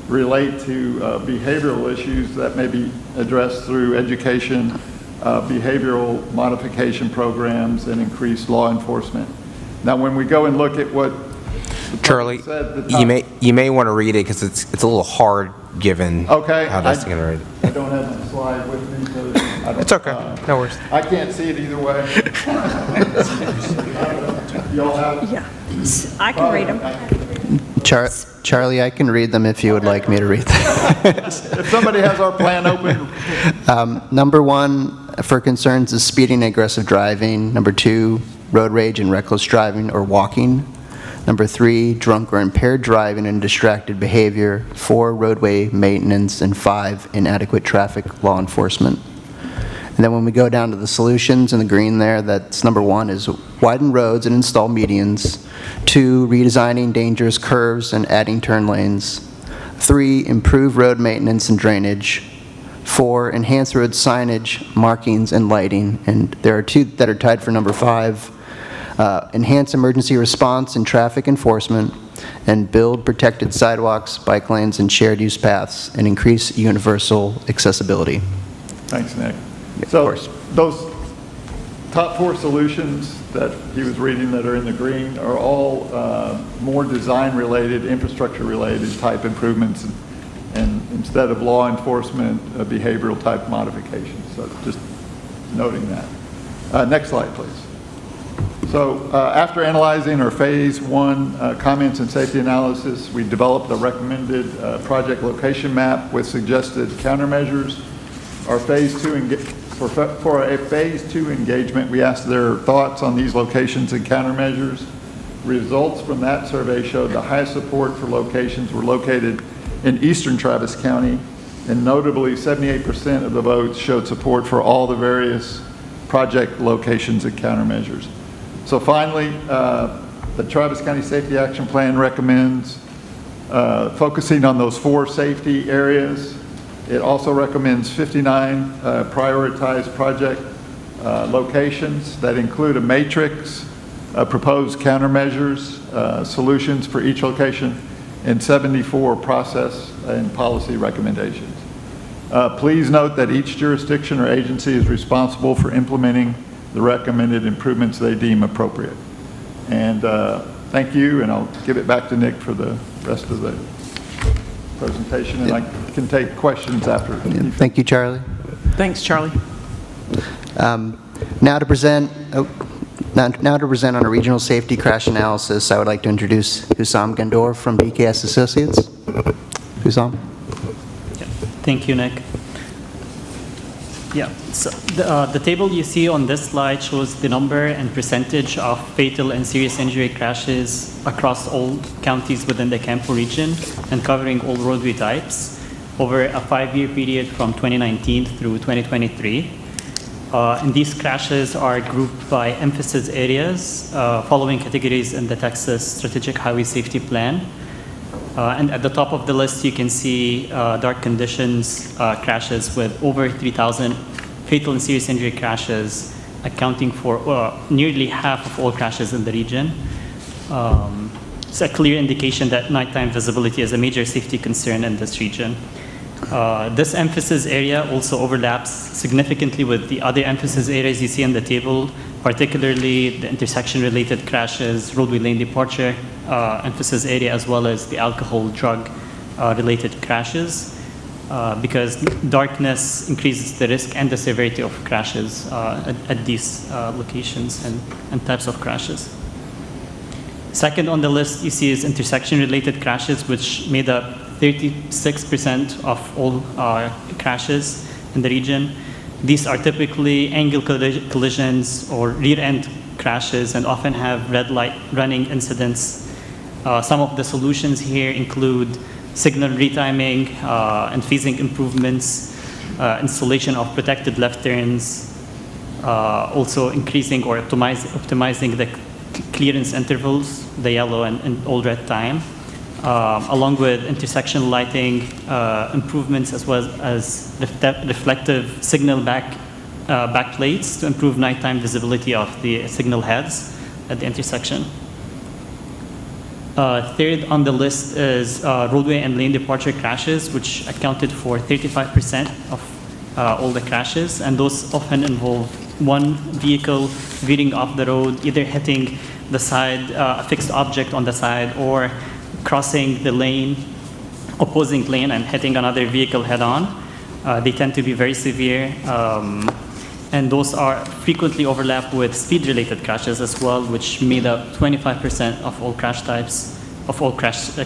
relate to behavioral issues that may be addressed through education, behavioral modification programs, and increased law enforcement. Now, when we go and look at what Charlie, you may want to read it because it's a little hard given how that's going to read. I don't have my slide with me, so it's okay. No worries. I can't see it either way. Y'all have it? Yeah, I can read them. Charlie, I can read them if you would like me to read them. If somebody has our plan open. Number 1 for concerns is speeding and aggressive driving. Number 2, road rage and reckless driving or walking. Number 3, drunk or impaired driving and distracted behavior. 4, roadway maintenance. And 5, inadequate traffic law enforcement. And then when we go down to the solutions in the green there, that's number 1 is widen roads and install medians. 2, redesigning dangerous curves and adding turn lanes. 3, improve road maintenance and drainage. 4, enhance road signage, markings, and lighting. And there are 2 that are tied for number 5. Enhance emergency response and traffic enforcement, and build protected sidewalks, bike lanes, and shared use paths, and increase universal accessibility. Thanks, Nick. So those top 4 solutions that he was reading that are in the green are all more design-related, infrastructure-related type improvements, and instead of law enforcement, behavioral type modifications. So just noting that. Next slide, please. So after analyzing our phase 1 comments and safety analysis, we developed a recommended project location map with suggested countermeasures. Our phase 2 for a phase 2 engagement, we asked their thoughts on these locations and countermeasures. Results from that survey showed the highest support for locations were located in eastern Travis County, and notably 78% of the votes showed support for all the various project locations and countermeasures. So finally, the Travis County Safety Action Plan recommends focusing on those 4 safety areas. It also recommends 59 prioritized project locations that include a matrix, proposed countermeasures, solutions for each location, and 74 process and policy recommendations. Please note that each jurisdiction or agency is responsible for implementing the recommended improvements they deem appropriate. And thank you, and I'll give it back to Nick for the rest of the presentation, and I can take questions after. Thank you, Charlie. Thanks, Charlie. Now to present on a regional safety crash analysis, I would like to introduce Hussam Gandor from BKS Associates. Hussam. Thank you, Nick. Yeah, so the table you see on this slide shows the number and percentage of fatal and serious injury crashes across all counties within the CAMPO region and covering all roadway types over a 5-year period from 2019 through 2023. And these crashes are grouped by emphasis areas, following categories in the Texas Strategic Highway Safety Plan. And at the top of the list, you can see dark conditions crashes with over 3,000 fatal and serious injury crashes, accounting for nearly half of all crashes in the region. It's a clear indication that nighttime visibility is a major safety concern in this region. This emphasis area also overlaps significantly with the other emphasis areas you see on the table, particularly the intersection-related crashes, roadway lane departure emphasis area, as well as the alcohol, drug-related crashes, because darkness increases the risk and the severity of crashes at these locations and types of crashes. Second on the list you see is intersection-related crashes, which made up 36% of all crashes in the region. These are typically angle collisions or rear-end crashes and often have red light running incidents. Some of the solutions here include signal retiming and phasing improvements, installation of protected left turns, also increasing or optimizing the clearance intervals, the yellow and old red time, along with intersection lighting improvements, as well as reflective signal backplates to improve nighttime visibility of the signal heads at the intersection. Third on the list is roadway and lane departure crashes, which accounted for 35% of all the crashes, and those often involve one vehicle veering off the road, either hitting the side, a fixed object on the side, or crossing the lane, opposing lane, and hitting another vehicle head-on. They tend to be very severe, and those are frequently overlap with speed-related crashes as well, which made up 25% of all crash types, of all crashes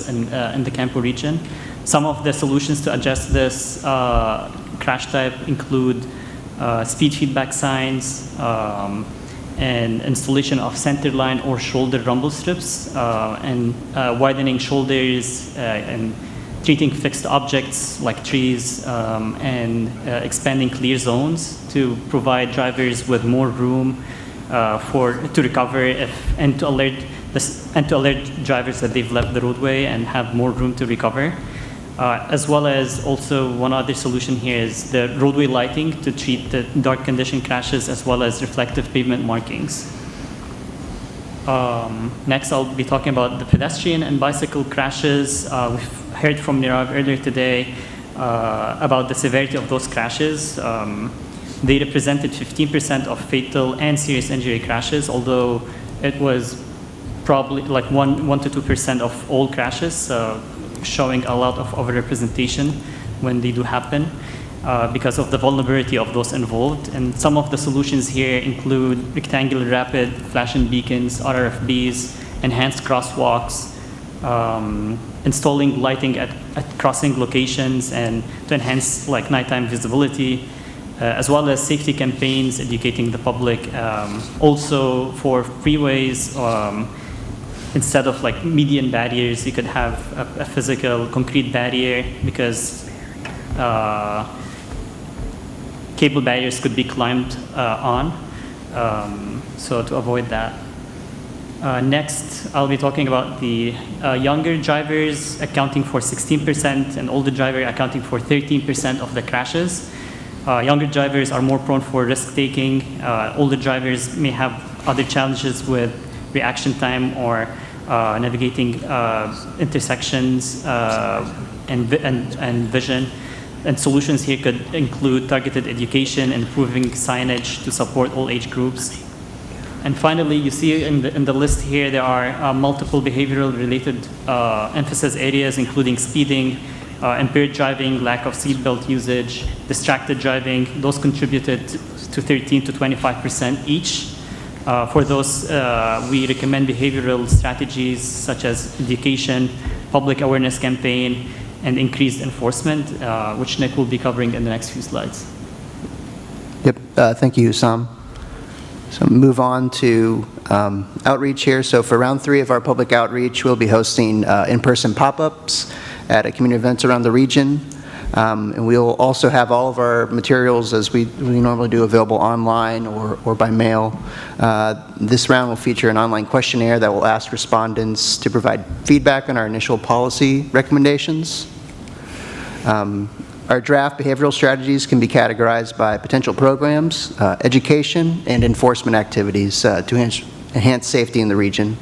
in the CAMPO region. Some of the solutions to address this crash type include speed feedback signs, and installation of centerline or shoulder rumble strips, and widening shoulders, and treating fixed objects like trees, and expanding clear zones to provide drivers with more room to recover and to alert drivers that they've left the roadway and have more room to recover. As well as also one other solution here is the roadway lighting to treat the dark condition crashes, as well as reflective pavement markings. Next, I'll be talking about the pedestrian and bicycle crashes. We've heard from Nirav earlier today about the severity of those crashes. They represented 15% of fatal and serious injury crashes, although it was probably like 1 to 2% of all crashes, showing a lot of overrepresentation when they do happen because of the vulnerability of those involved. And some of the solutions here include rectangular rapid flashing beacons, RRFBs, enhanced crosswalks, installing lighting at crossing locations and to enhance like nighttime visibility, as well as safety campaigns educating the public. Also for freeways, instead of like median barriers, you could have a physical concrete barrier, because cable barriers could be climbed on, so to avoid that. Next, I'll be talking about the younger drivers accounting for 16% and older drivers accounting for 13% of the crashes. Younger drivers are more prone for risk-taking. Older drivers may have other challenges with reaction time or navigating intersections and vision. And solutions here could include targeted education, improving signage to support all age groups. And finally, you see in the list here, there are multiple behavioral-related emphasis areas, including speeding, impaired driving, lack of seatbelt usage, distracted driving. Those contributed to 13 to 25% each. For those, we recommend behavioral strategies such as education, public awareness campaign, and increased enforcement, which Nick will be covering in the next few slides. Yep, thank you, Sam. So move on to outreach here. So for round 3 of our public outreach, we'll be hosting in-person pop-ups at community events around the region. And we'll also have all of our materials, as we normally do, available online or by mail. This round will feature an online questionnaire that will ask respondents to provide feedback on our initial policy recommendations. Our draft behavioral strategies can be categorized by potential programs, education, and enforcement activities to enhance safety in the region.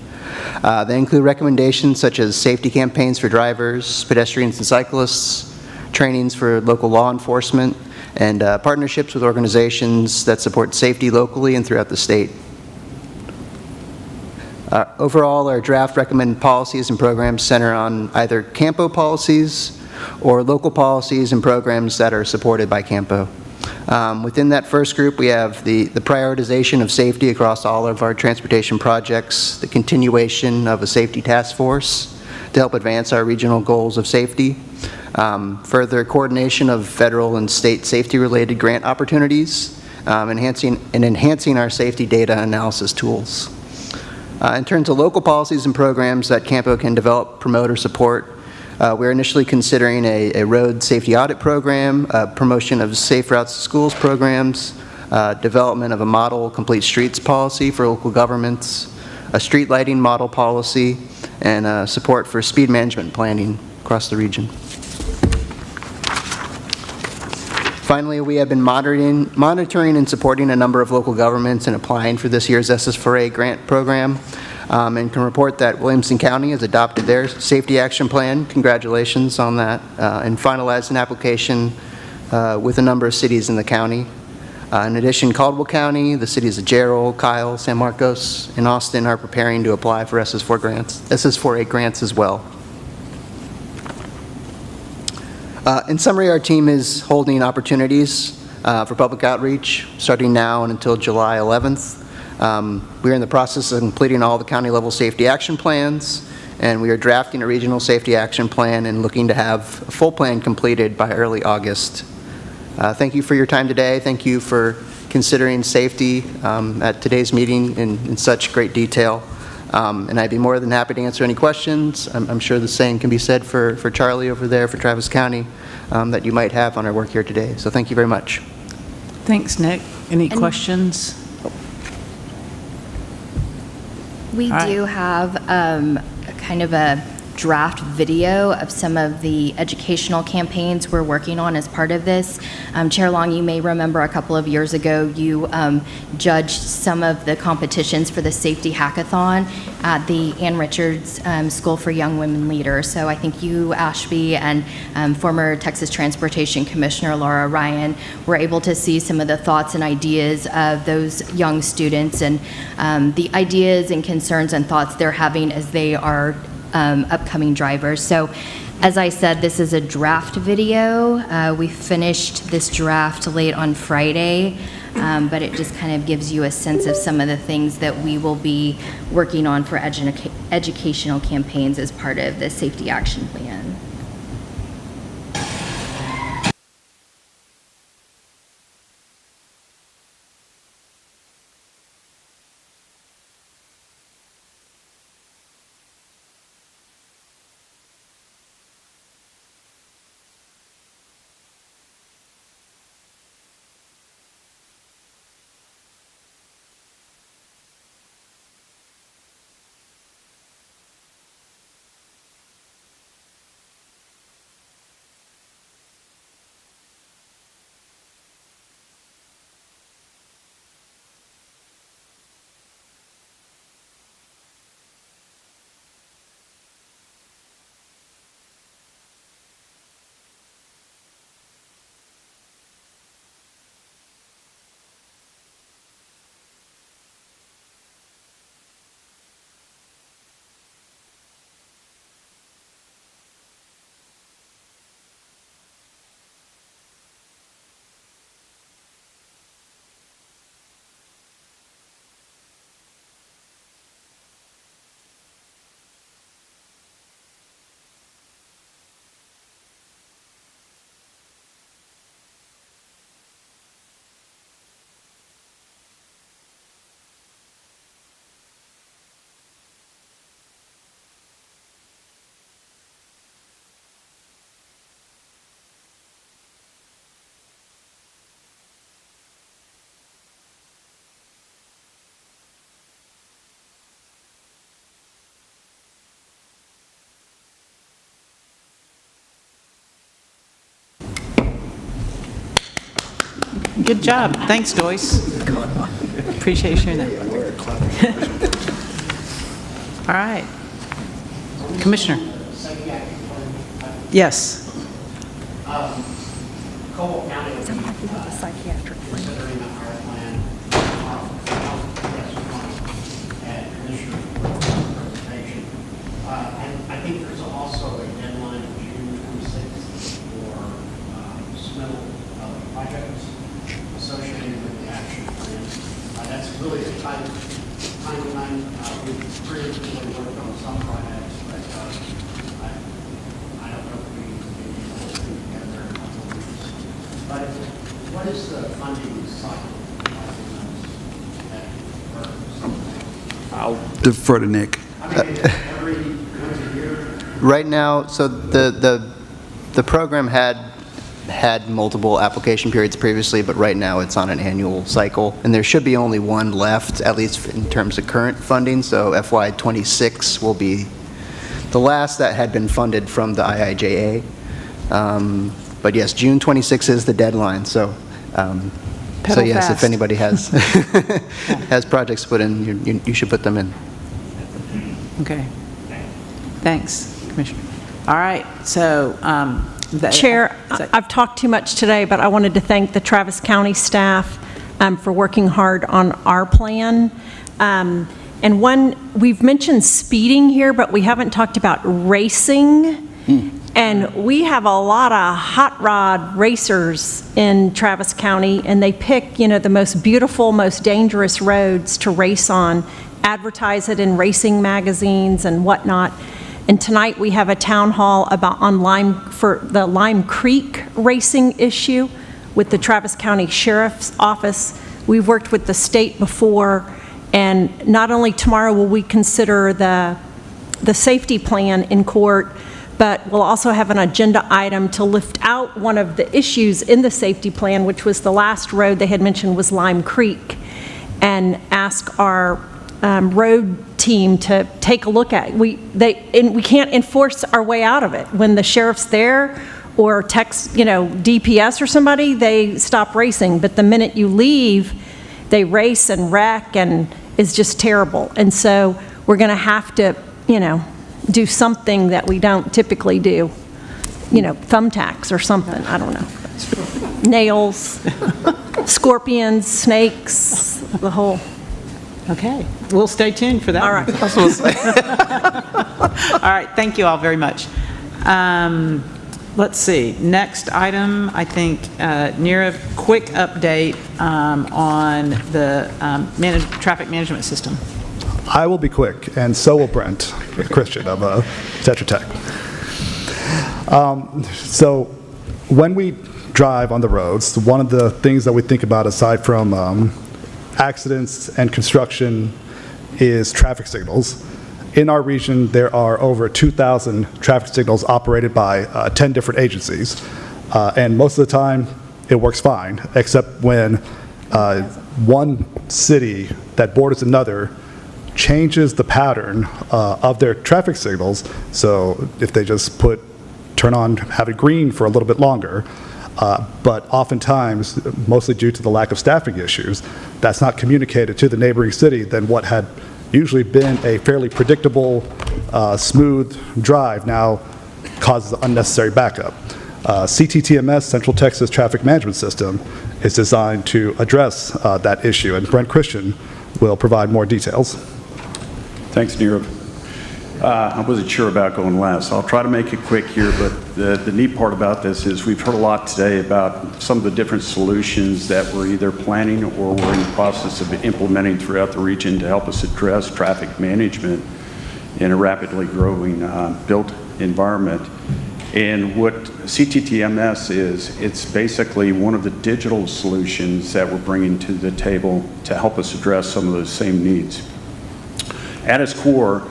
They include recommendations such as safety campaigns for drivers, pedestrians, and cyclists, trainings for local law enforcement, and partnerships with organizations that support safety locally and throughout the state. Overall, our draft recommended policies and programs center on either CAMPO policies or local policies and programs that are supported by CAMPO. Within that first group, we have the prioritization of safety across all of our transportation projects, the continuation of a safety task force to help advance our regional goals of safety, further coordination of federal and state safety-related grant opportunities, enhancing our safety data analysis tools. In terms of local policies and programs that CAMPO can develop, promote, or support, we're initially considering a road safety audit program, promotion of safe routes to schools programs, development of a model complete streets policy for local governments, a street lighting model policy, and support for speed management planning across the region. Finally, we have been monitoring and supporting a number of local governments in applying for this year's SS4A grant program, and can report that Williamson County has adopted their safety action plan. Congratulations on that, and finalized an application with a number of cities in the county. In addition, Caldwell County, the cities of Gerald, Kyle, San Marcos, and Austin are preparing to apply for SS4A grants as well. In summary, our team is holding opportunities for public outreach starting now and until July 11th. We are in the process of completing all the county-level safety action plans, and we are drafting a regional safety action plan and looking to have a full plan completed by early August. Thank you for your time today. Thank you for considering safety at today's meeting in such great detail. And I'd be more than happy to answer any questions. I'm sure the same can be said for Charlie over there, for Travis County, that you might have on our work here today. So thank you very much. Thanks, Nick. Any questions? We do have kind of a draft video of some of the educational campaigns we're working on as part of this. Chair Long, you may remember a couple of years ago you judged some of the competitions for the safety hackathon at the Ann Richards School for Young Women Leaders. So I think you, Ashby, and former Texas Transportation Commissioner Laura Ryan were able to see some of the thoughts and ideas of those young students and the ideas and concerns and thoughts they're having as they are upcoming drivers. So as I said, this is a draft video. We finished this draft late on Friday, but it just kind of gives you a sense of some of the things that we will be working on for educational campaigns as part of the safety action plan. Good job. Thanks, Joyce. Appreciate you sharing that. All right. Commissioner. Yes. Cole County will be considering the fire plan and Commissioner presentation. And I think there's also a deadline of June 26th for submittal of projects associated with the action plan. That's really a timeline. We've previously worked on some projects, but I don't know if we can get the whole thing together in a couple of weeks. But what is the funding cycle I'll defer to Nick. every year? Right now, so the program had multiple application periods previously, but right now it's on an annual cycle, and there should be only one left, at least in terms of current funding. So FY26 will be the last that had been funded from the IIJA. But yes, June 26 is the deadline. So yes, if anybody has has projects to put in, you should put them in. Okay. Thanks, Commissioner. All right. So, Chair, I've talked too much today, but I wanted to thank the Travis County staff for working hard on our plan. And we've mentioned speeding here, but we haven't talked about racing. And we have a lot of hot rod racers in Travis County, and they pick, the most beautiful, most dangerous roads to race on, advertise it in racing magazines and whatnot. And tonight we have a town hall for the Lime Creek racing issue with the Travis County Sheriff's Office. We've worked with the state before, and not only tomorrow will we consider the safety plan in court, but we'll also have an agenda item to lift out one of the issues in the safety plan, which was the last road they had mentioned was Lime Creek, and ask our road team to take a look at. We can't enforce our way out of it. When the sheriff's there or text, DPS or somebody, they stop racing. But the minute you leave, they race and wreck, and it's just terrible. And so we're going to have to, do something that we don't typically do. Thumbtacks or something, I don't know. Nails, scorpions, snakes, the whole. Okay, we'll stay tuned for that. All right. That's what we'll say. All right, thank you all very much. Let's see, next item, I think, near a quick update on the traffic management system. I will be quick, and so will Brent Christian of Tetra Tech. So when we drive on the roads, one of the things that we think about aside from accidents and construction is traffic signals. In our region, there are over 2,000 traffic signals operated by 10 different agencies, and most of the time it works fine, except when one city that borders another changes the pattern of their traffic signals. So if they just turn on, have it green for a little bit longer, but oftentimes, mostly due to the lack of staffing issues, that's not communicated to the neighboring city, then what had usually been a fairly predictable, smooth drive now causes unnecessary backup. CTTMS, Central Texas Traffic Management System, is designed to address that issue, and Brent Christian will provide more details. Thanks, Nirav. I wasn't sure about going last. I'll try to make it quick here, but the neat part about this is we've heard a lot today about some of the different solutions that we're either planning or we're in the process of implementing throughout the region to help us address traffic management in a rapidly growing built environment. And what CTTMS is, it's basically one of the digital solutions that we're bringing to the table to help us address some of those same needs. At its core,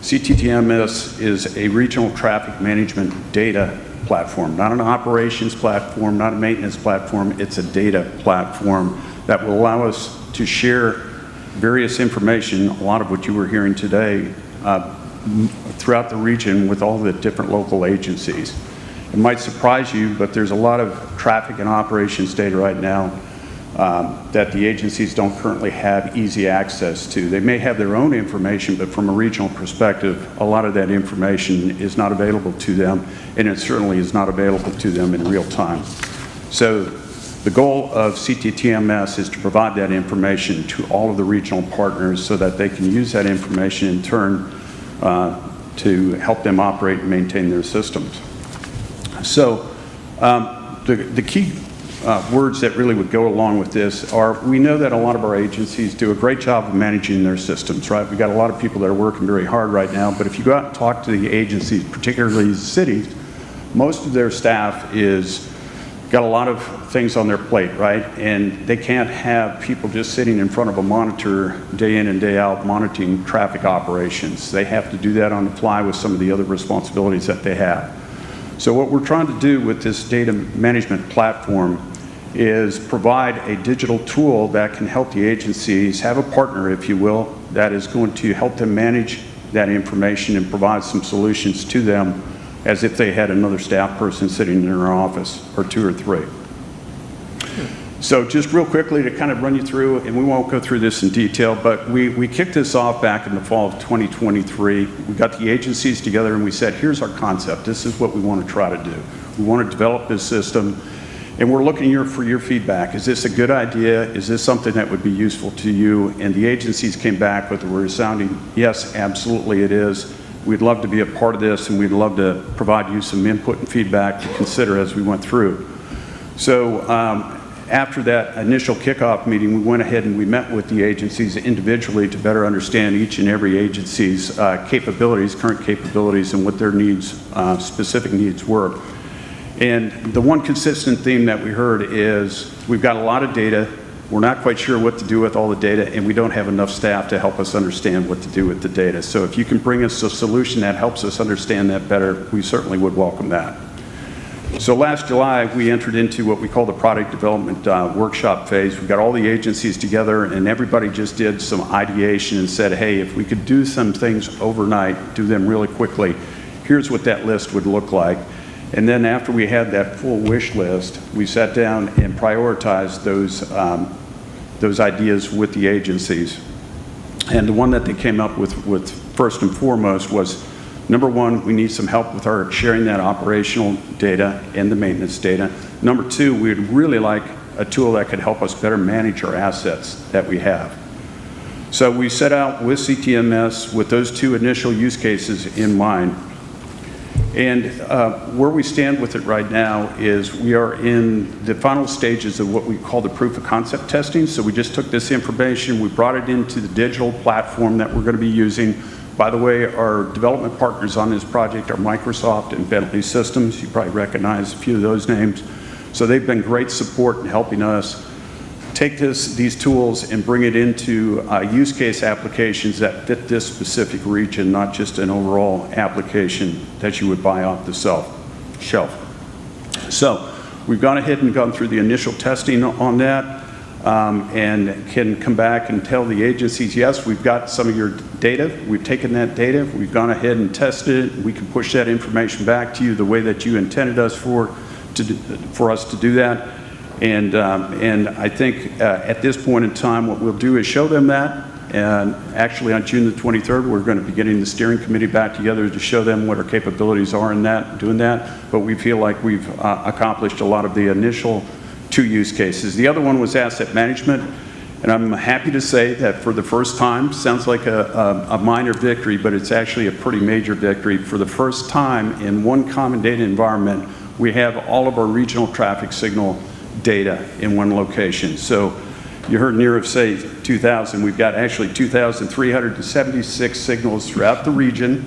CTTMS is a regional traffic management data platform, not an operations platform, not a maintenance platform. It's a data platform that will allow us to share various information, a lot of what you were hearing today, throughout the region with all the different local agencies. It might surprise you, but there's a lot of traffic and operations data right now that the agencies don't currently have easy access to. They may have their own information, but from a regional perspective, a lot of that information is not available to them, and it certainly is not available to them in real time. So the goal of CTTMS is to provide that information to all of the regional partners so that they can use that information in turn to help them operate and maintain their systems. So the key words that really would go along with this are, we know that a lot of our agencies do a great job of managing their systems, right? We've got a lot of people that are working very hard right now, but if you go out and talk to the agencies, particularly the cities, most of their staff is got a lot of things on their plate, right? And they can't have people just sitting in front of a monitor day in and day out monitoring traffic operations. They have to do that on the fly with some of the other responsibilities that they have. So what we're trying to do with this data management platform is provide a digital tool that can help the agencies have a partner, if you will, that is going to help them manage that information and provide some solutions to them as if they had another staff person sitting in their office, or two or three. So just real quickly to kind of run you through, and we won't go through this in detail, but we kicked this off back in the fall of 2023. We got the agencies together and we said, here's our concept. This is what we want to try to do. We want to develop this system, and we're looking for your feedback. Is this a good idea? Is this something that would be useful to you? And the agencies came back with a resounding, yes, absolutely it is. We'd love to be a part of this, and we'd love to provide you some input and feedback to consider as we went through. So after that initial kickoff meeting, we went ahead and we met with the agencies individually to better understand each and every agency's capabilities, current capabilities, and what their needs, specific needs were. And the one consistent theme that we heard is we've got a lot of data. We're not quite sure what to do with all the data, and we don't have enough staff to help us understand what to do with the data. So if you can bring us a solution that helps us understand that better, we certainly would welcome that. So last July, we entered into what we call the product development workshop phase. We got all the agencies together, and everybody just did some ideation and said, hey, if we could do some things overnight, do them really quickly, here's what that list would look like. And then after we had that full wish list, we sat down and prioritized those ideas with the agencies. And the one that they came up with first and foremost was, number one, we need some help with our sharing that operational data and the maintenance data. Number two, we'd really like a tool that could help us better manage our assets that we have. So we set out with CTMS with those two initial use cases in mind. And where we stand with it right now is we are in the final stages of what we call the proof of concept testing. So we just took this information, we brought it into the digital platform that we're going to be using. By the way, our development partners on this project are Microsoft and Bentley Systems. You probably recognize a few of those names. So they've been great support in helping us take these tools and bring it into use case applications that fit this specific region, not just an overall application that you would buy off the shelf. So we've gone ahead and gone through the initial testing on that and can come back and tell the agencies, yes, we've got some of your data. We've taken that data. We've gone ahead and tested it. We can push that information back to you the way that you intended us for us to do that. And I think at this point in time, what we'll do is show them that. And actually on June the 23rd, we're going to be getting the steering committee back together to show them what our capabilities are in that, doing that. But we feel like we've accomplished a lot of the initial two use cases. The other one was asset management. And I'm happy to say that for the first time, sounds like a minor victory, but it's actually a pretty major victory. For the first time in one common data environment, we have all of our regional traffic signal data in one location. So you heard Nirav say 2,000. We've got actually 2,376 signals throughout the region,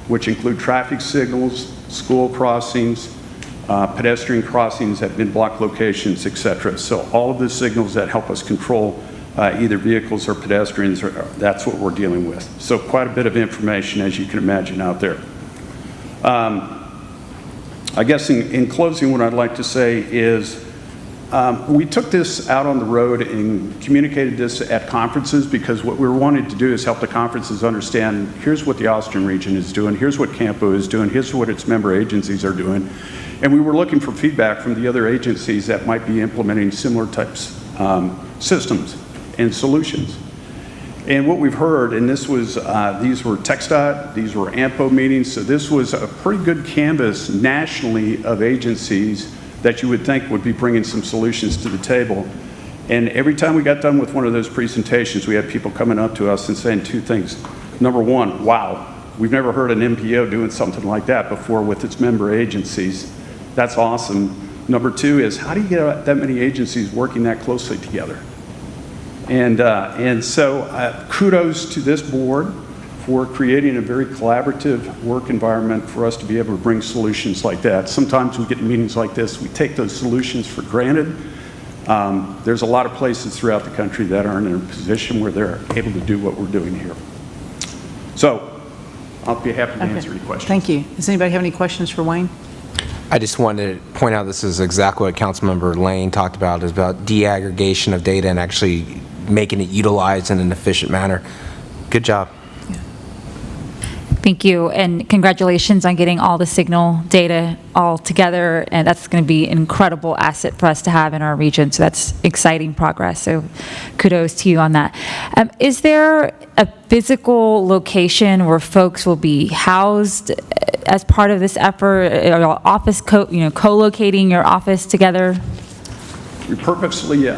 which include traffic signals, school crossings, pedestrian crossings at mid-block locations, etc. So all of the signals that help us control either vehicles or pedestrians, that's what we're dealing with. So quite a bit of information, as you can imagine, out there. I guess in closing, what I'd like to say is we took this out on the road and communicated this at conferences because what we were wanting to do is help the conferences understand, here's what the Austin region is doing, here's what CAMPO is doing, here's what its member agencies are doing. And we were looking for feedback from the other agencies that might be implementing similar types systems and solutions. And what we've heard, and this was, these were TxDOT, these were AMPO meetings, so this was a pretty good canvas nationally of agencies that you would think would be bringing some solutions to the table. And every time we got done with one of those presentations, we had people coming up to us and saying two things. Number one, wow, we've never heard an MPO doing something like that before with its member agencies. That's awesome. Number two is, how do you get that many agencies working that closely together? And so kudos to this board for creating a very collaborative work environment for us to be able to bring solutions like that. Sometimes we get meetings like this, we take those solutions for granted. There's a lot of places throughout the country that aren't in a position where they're able to do what we're doing here. So I'll be happy to answer any questions. Thank you. Does anybody have any questions for Wayne? I just wanted to point out this is exactly what Councilmember Lane talked about, is about de-aggregation of data and actually making it utilized in an efficient manner. Good job. Thank you, and congratulations on getting all the signal data all together, and that's going to be an incredible asset for us to have in our region, so that's exciting progress, so kudos to you on that. Is there a physical location where folks will be housed as part of this effort, or office co-locating your office together? We purposely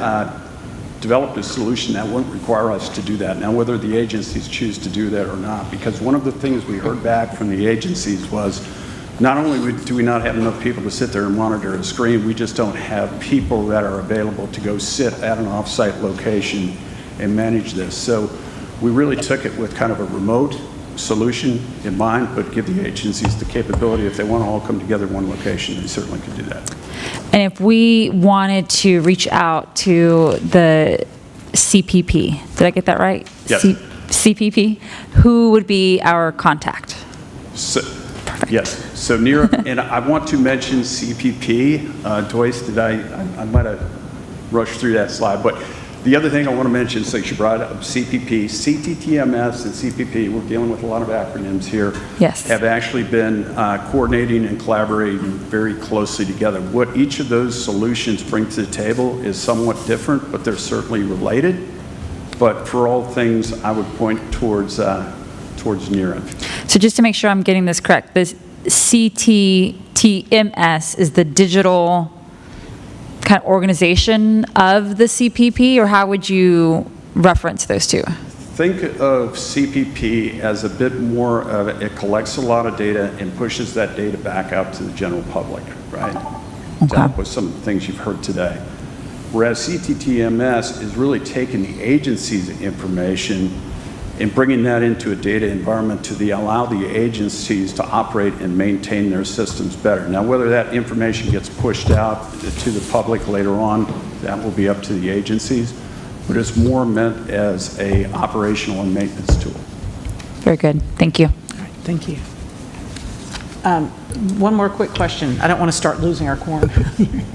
developed a solution that wouldn't require us to do that. Now, whether the agencies choose to do that or not, because one of the things we heard back from the agencies was, not only do we not have enough people to sit there and monitor a screen, we just don't have people that are available to go sit at an off-site location and manage this. So we really took it with kind of a remote solution in mind, but give the agencies the capability, if they want to all come together in one location, they certainly could do that. And if we wanted to reach out to the CPP, did I get that right? Yes. CPP, who would be our contact? So, yes. So Neera, and I want to mention CPP. Joyce, I might have rushed through that slide, but the other thing I want to mention, since you brought up CPP, CTTMS and CPP, we're dealing with a lot of acronyms here, yes, have actually been coordinating and collaborating very closely together. What each of those solutions bring to the table is somewhat different, but they're certainly related. But for all things, I would point towards Neera. So just to make sure I'm getting this correct, this CTTMS is the digital kind of organization of the CPP, or how would you reference those two? Think of CPP as a bit more of it collects a lot of data and pushes that data back out to the general public, right? Okay. To help with some of the things you've heard today. Whereas CTTMS is really taking the agency's information and bringing that into a data environment to allow the agencies to operate and maintain their systems better. Now, whether that information gets pushed out to the public later on, that will be up to the agencies, but it's more meant as a operational and maintenance tool. Very good. Thank you. All right, thank you. One more quick question. I don't want to start losing our quorum.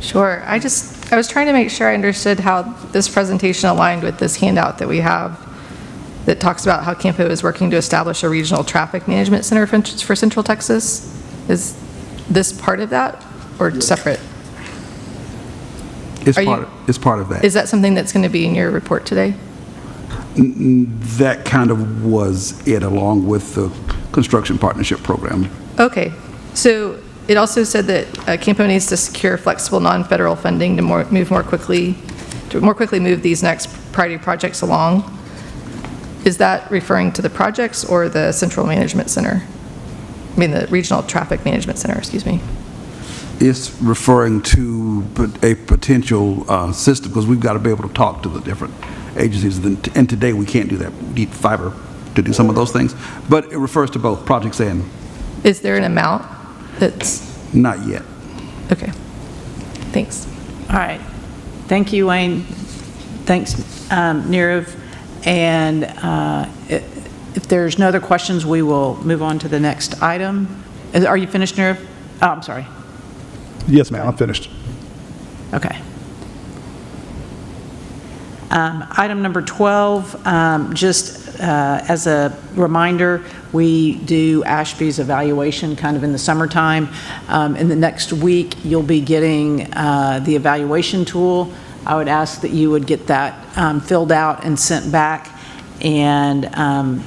Sure. I was trying to make sure I understood how this presentation aligned with this handout that we have that talks about how CAMPO is working to establish a regional traffic management center for Central Texas. Is this part of that or separate? It's part of that. Is that something that's going to be in your report today? That kind of was it, along with the construction partnership program. Okay. So it also said that CAMPO needs to secure flexible non-federal funding to more quickly move these next priority projects along. Is that referring to the projects or the central management center? I mean, the regional traffic management center, excuse me. It's referring to a potential system, because we've got to be able to talk to the different agencies. And today we can't do that. We need fiber to do some of those things. But it refers to both projects and. Is there an amount that's? Not yet. Okay. Thanks. All right. Thank you, Wayne. Thanks, Nirav. And if there's no other questions, we will move on to the next item. Are you finished, Nirav? Oh, I'm sorry. Yes, ma'am, I'm finished. Okay. Item number 12, just as a reminder, we do Ashby's evaluation kind of in the summertime. In the next week, you'll be getting the evaluation tool I would ask that you would get that filled out and sent back. And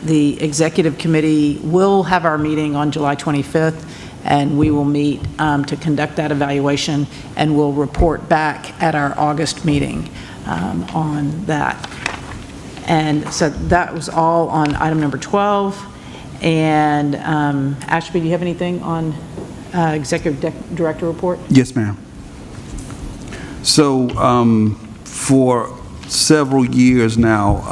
the executive committee will have our meeting on July 25th, and we will meet to conduct that evaluation, and we'll report back at our August meeting on that. And so that was all on item number 12. And Ashby, do you have anything on executive director report? Yes, ma'am. So for several years now,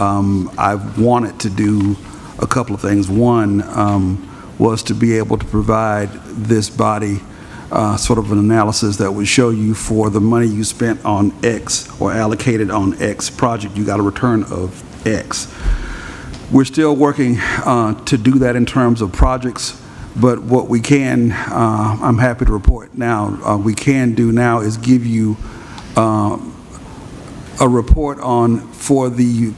I've wanted to do a couple of things. One was to be able to provide this body sort of an analysis that would show you for the money you spent on X or allocated on X project, you got a return of X. We're still working to do that in terms of projects, but what we can, I'm happy to report now, we can do now is give you a report on for the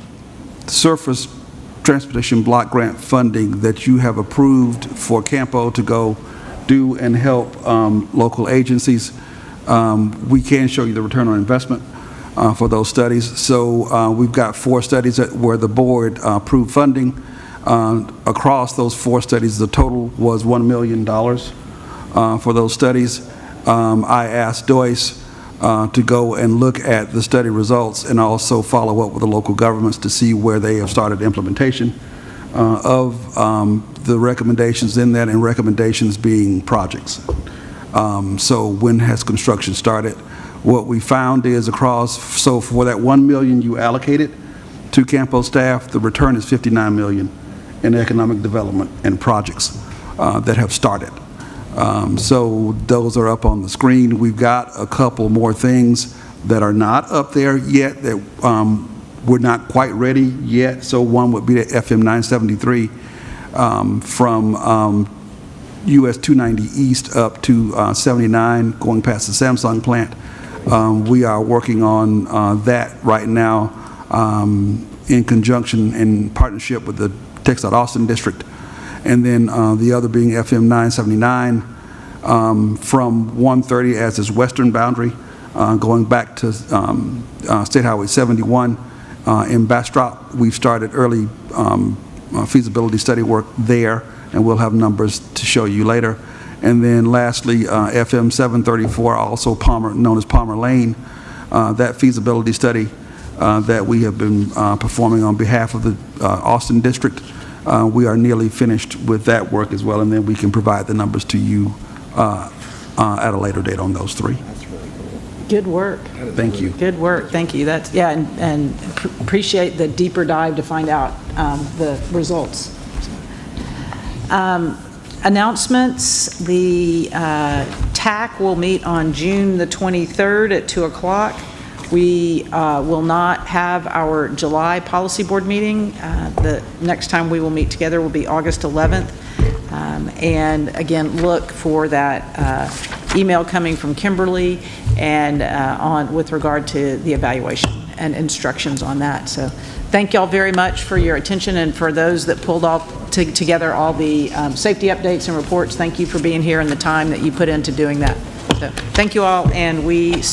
surface transportation block grant funding that you have approved for CAMPO to go do and help local agencies. We can show you the return on investment for those studies. So we've got 4 studies where the board approved funding. Across those 4 studies, the total was $1 million for those studies. I asked Joyce to go and look at the study results and also follow up with the local governments to see where they have started implementation of the recommendations in that, and recommendations being projects. So when has construction started? What we found is across, so for that $1 million you allocated to CAMPO staff, the return is $59 million in economic development and projects that have started. So those are up on the screen. We've got a couple more things that are not up there yet that we're not quite ready yet. So one would be the FM 973 from US 290 East up to 79, going past the Samsung plant. We are working on that right now in conjunction, in partnership with the Texas Austin District. And then the other being FM 979 from 130 as its western boundary, going back to State Highway 71 in Bastrop. We've started early feasibility study work there, and we'll have numbers to show you later. And then lastly, FM 734, also Palmer, known as Palmer Lane, that feasibility study that we have been performing on behalf of the Austin District. We are nearly finished with that work as well, and then we can provide the numbers to you at a later date on those 3. That's really cool. Good work. Thank you. Good work. Thank you. That's, yeah, and appreciate the deeper dive to find out the results. Announcements. The TAC will meet on June the 23rd at 2 o'clock. We will not have our July Policy Board meeting. The next time we will meet together will be August 11th. And again, look for that email coming from Kimberly and with regard to the evaluation and instructions on that. So thank y'all very much for your attention, and for those that pulled together all the safety updates and reports, thank you for being here and the time that you put into doing that. So thank you all, and we stand